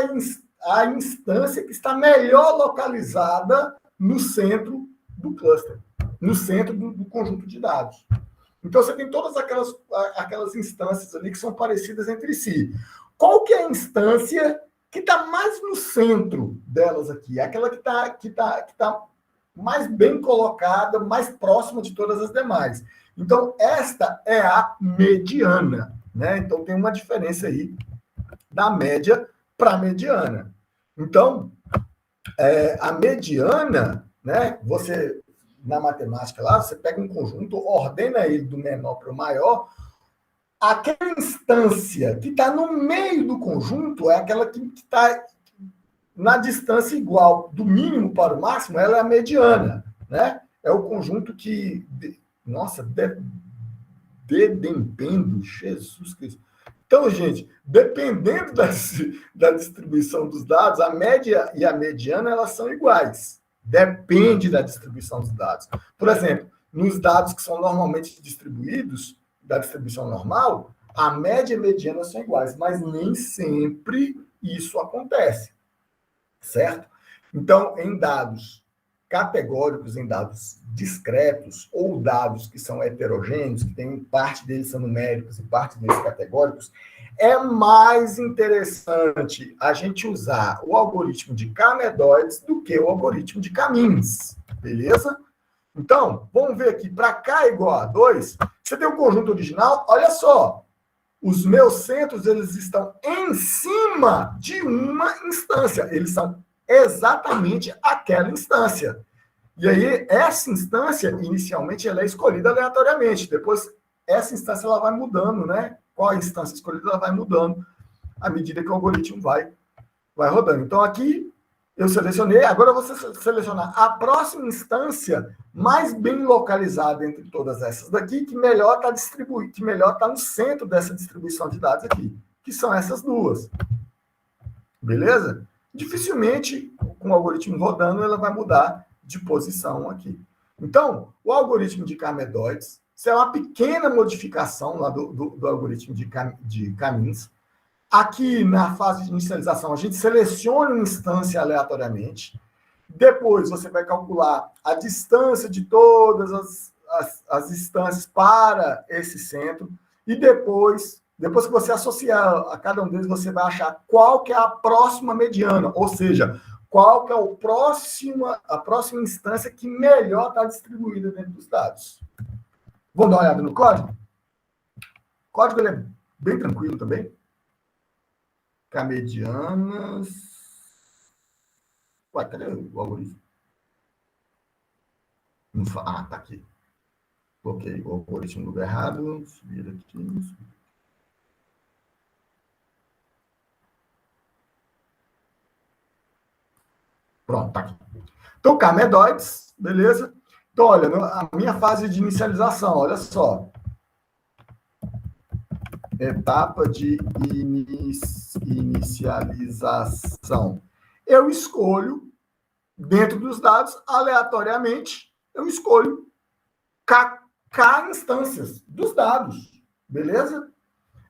a instância que está melhor localizada no centro do cluster, no centro do conjunto de dados. Então, você tem todas aquelas instâncias ali que são parecidas entre si. Qual que é a instância que está mais no centro delas aqui? Aquela que tá mais bem colocada, mais próxima de todas as demais. Então, esta é a mediana. Né? Então, tem uma diferença aí da média para a mediana. Então, a mediana, né, você... Na matemática lá, você pega um conjunto, ordena ele do menor para o maior, aquela instância que está no meio do conjunto é aquela que está na distância igual do mínimo para o máximo, ela é a mediana, né? É o conjunto que... Nossa, dependendo, Jesus Cristo. Então, gente, dependendo da distribuição dos dados, a média e a mediana, elas são iguais. Depende da distribuição dos dados. Por exemplo, nos dados que são normalmente distribuídos, da distribuição normal, a média e a mediana são iguais, mas nem sempre isso acontece, certo? Então, em dados categóricos, em dados discretos, ou dados que são heterogêneos, que tem parte deles são numéricos e parte deles categóricos, é mais interessante a gente usar o algoritmo de K-Medoides do que o algoritmo de K-Means, beleza? Então, vamos ver aqui, para K igual a 2, você tem o conjunto original, olha só, os meus centros, eles estão em cima de uma instância, eles são exatamente aquela instância. E aí, essa instância, inicialmente, ela é escolhida aleatoriamente, depois, essa instância, ela vai mudando, né? Qual a instância escolhida, ela vai mudando à medida que o algoritmo vai rodando. Então, aqui, eu selecionei, agora eu vou selecionar a próxima instância mais bem localizada entre todas essas daqui, que melhor está distribuída, que melhor está no centro dessa distribuição de dados aqui, que são essas duas. Beleza? Dificilmente, com o algoritmo rodando, ela vai mudar de posição aqui. Então, o algoritmo de K-Medoides, isso é uma pequena modificação lá do algoritmo de K-Means. Aqui, na fase de inicialização, a gente seleciona uma instância aleatoriamente. Depois, você vai calcular a distância de todas as instâncias para esse centro. E depois que você associar a cada um deles, você vai achar qual que é a próxima mediana. Ou seja, qual que é a próxima instância que melhor está distribuída dentro dos dados. Vamos dar uma olhada no código? O código ele é bem tranquilo também. K-medianas. Ué, cadê o algoritmo? Ah, tá aqui. Coloquei o algoritmo no lugar errado. Subir aqui. Pronto, tá aqui. Então, K-Medoides, beleza? Então, olha, a minha fase de inicialização, olha só. Etapa de inicialização. Eu escolho, dentro dos dados, aleatoriamente, eu escolho K instâncias dos dados, beleza?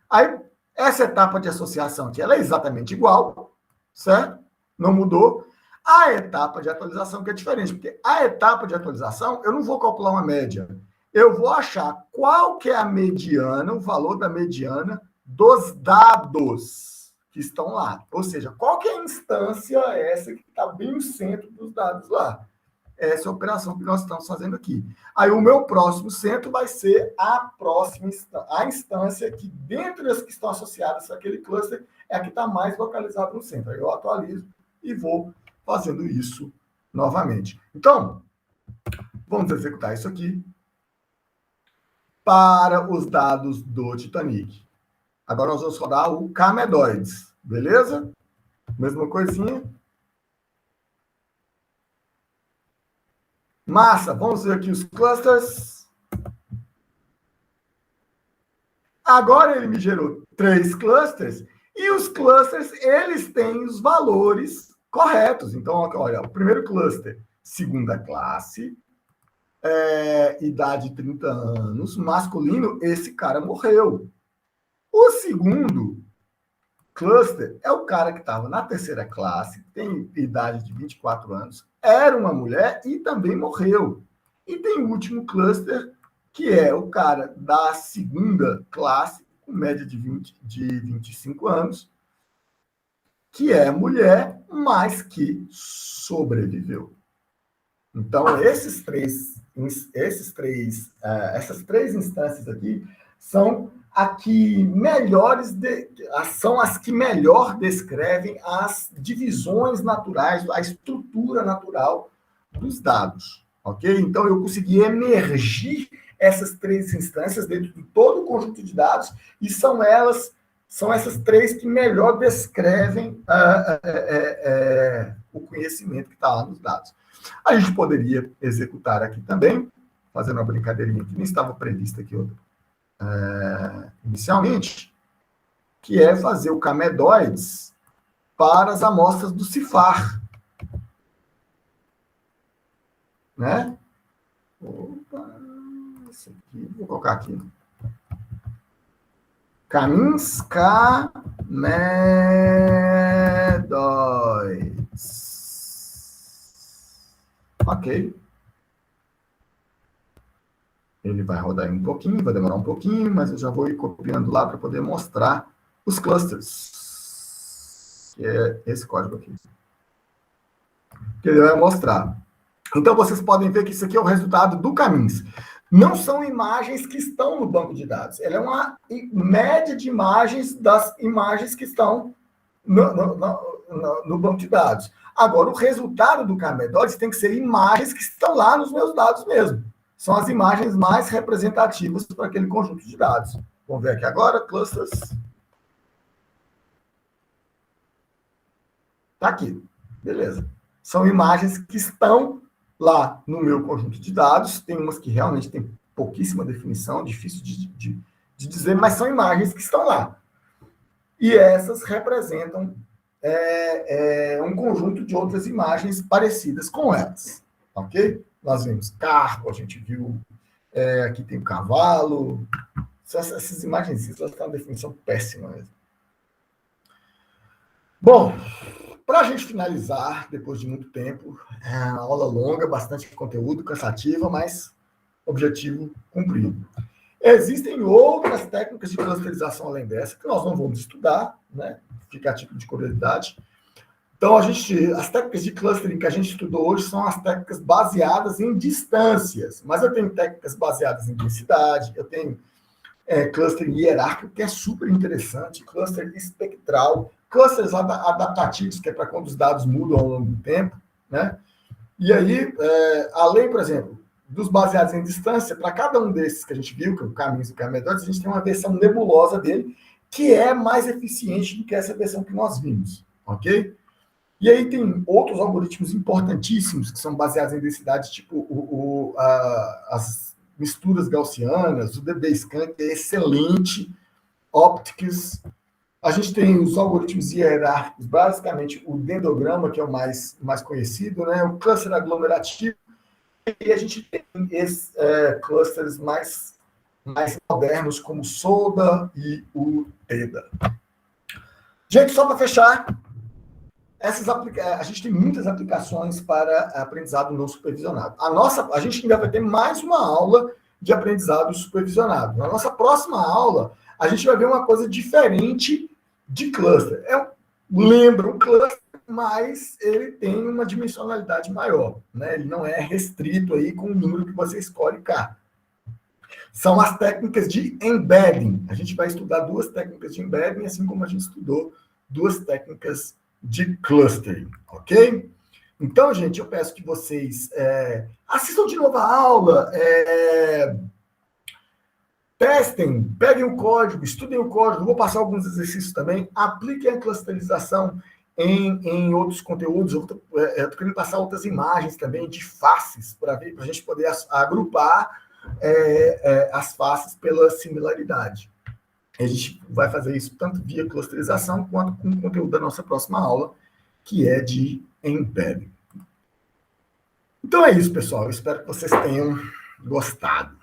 Aí, essa etapa de associação aqui, ela é exatamente igual, certo? Não mudou. A etapa de atualização que é diferente, porque a etapa de atualização, eu não vou calcular uma média, eu vou achar qual que é a mediana, o valor da mediana dos dados que estão lá. Ou seja, qual que é a instância essa que está bem no centro dos dados lá. Essa é a operação que nós estamos fazendo aqui. Aí o meu próximo centro vai ser a instância que, dentre as que estão associadas àquele cluster, é a que está mais localizada no centro. Aí eu atualizo e vou fazendo isso novamente. Então, vamos executar isso aqui para os dados do Titanic. Agora nós vamos rodar o K-Medoides, beleza? Mesma coisinha. Massa, vamos ver aqui os clusters. Agora ele me gerou 3 clusters e os clusters, eles têm os valores corretos. Então, olha, o primeiro cluster, segunda classe, idade 30 anos, masculino, esse cara morreu. O segundo cluster é o cara que estava na terceira classe, tem idade de 24 anos, era uma mulher e também morreu. E tem o último cluster, que é o cara da segunda classe, com média de 25 anos, que é mulher, mas que sobreviveu. Então, essas três instâncias aqui são são as que melhor descrevem as divisões naturais, a estrutura natural dos dados, ok? Então, eu consegui emergir essas 3 instâncias dentro de todo o conjunto de dados e são essas 3 que melhor descrevem o conhecimento que está lá nos dados. A gente poderia executar aqui também, fazendo uma brincadeirinha que nem estava prevista aqui inicialmente, que é fazer o K-Medoides para as amostras do CIFAR. Né? Opa, esse aqui, vou colocar aqui. Caminhos camedóides. Ok. Ele vai rodar aí um pouquinho, vai demorar um pouquinho, mas eu já vou ir copiando lá para poder mostrar os clusters. Que é esse código aqui. Que ele vai mostrar. Então, vocês podem ver que isso aqui é o resultado do Caminhos. Não são imagens que estão no banco de dados. Ela é uma média de imagens das imagens que estão no banco de dados. Agora, o resultado do Camedóides tem que ser imagens que estão lá nos meus dados mesmo. São as imagens mais representativas para aquele conjunto de dados. Vamos ver aqui agora, clusters. Está aqui. Beleza. São imagens que estão lá no meu conjunto de dados. Tem umas que realmente tem pouquíssima definição, difícil de dizer, mas são imagens que estão lá. E essas representam um conjunto de outras imagens parecidas com elas. Ok? Nós vimos carro, a gente viu aqui tem o cavalo. Essas imagens, elas têm uma definição péssima mesmo. Bom, para a gente finalizar, depois de muito tempo, é uma aula longa, bastante conteúdo, cansativa, mas objetivo cumprido. Existem outras técnicas de clusterização além dessa, que nós não vamos estudar, né? Fica a título de curiosidade. Então, as técnicas de clustering que a gente estudou hoje são as técnicas baseadas em distâncias, mas eu tenho técnicas baseadas em densidade, eu tenho clustering hierárquico, que é super interessante, cluster espectral, clusters adaptativos, que é para quando os dados mudam ao longo do tempo, né? E aí, além, por exemplo, dos baseados em distância, para cada um desses que a gente viu, que é o Caminhos e o Camedóides, a gente tem uma versão nebulosa dele, que é mais eficiente do que essa versão que nós vimos, ok? E aí tem outros algoritmos importantíssimos que são baseados em densidade, tipo as misturas gaussianas, o DB-Scan, que é excelente, Optics. A gente tem os algoritmos hierárquicos, basicamente o dendrograma, que é o mais conhecido, né? O cluster aglomerativo, e a gente tem esses clusters mais modernos, como o SODA e o TEDA. Gente, só para fechar, a gente tem muitas aplicações para aprendizado não supervisionado. A gente ainda vai ter mais uma aula de aprendizado supervisionado. Na nossa próxima aula, a gente vai ver uma coisa diferente de cluster. Lembra um cluster, mas ele tem uma dimensionalidade maior, né? Ele não é restrito aí com o número que você escolhe cá. São as técnicas de embedding. A gente vai estudar duas técnicas de embedding, assim como a gente estudou duas técnicas de clustering, ok? Então, gente, eu peço que vocês assistam de novo a aula, testem, peguem o código, estudem o código, vou passar alguns exercícios também, apliquem a clusterização em outros conteúdos, eu estou querendo passar outras imagens também de faces, para a gente poder agrupar as faces pela similaridade. A gente vai fazer isso tanto via clusterização quanto com o conteúdo da nossa próxima aula, que é de embedding. Então é isso, pessoal. Eu espero que vocês tenham gostado.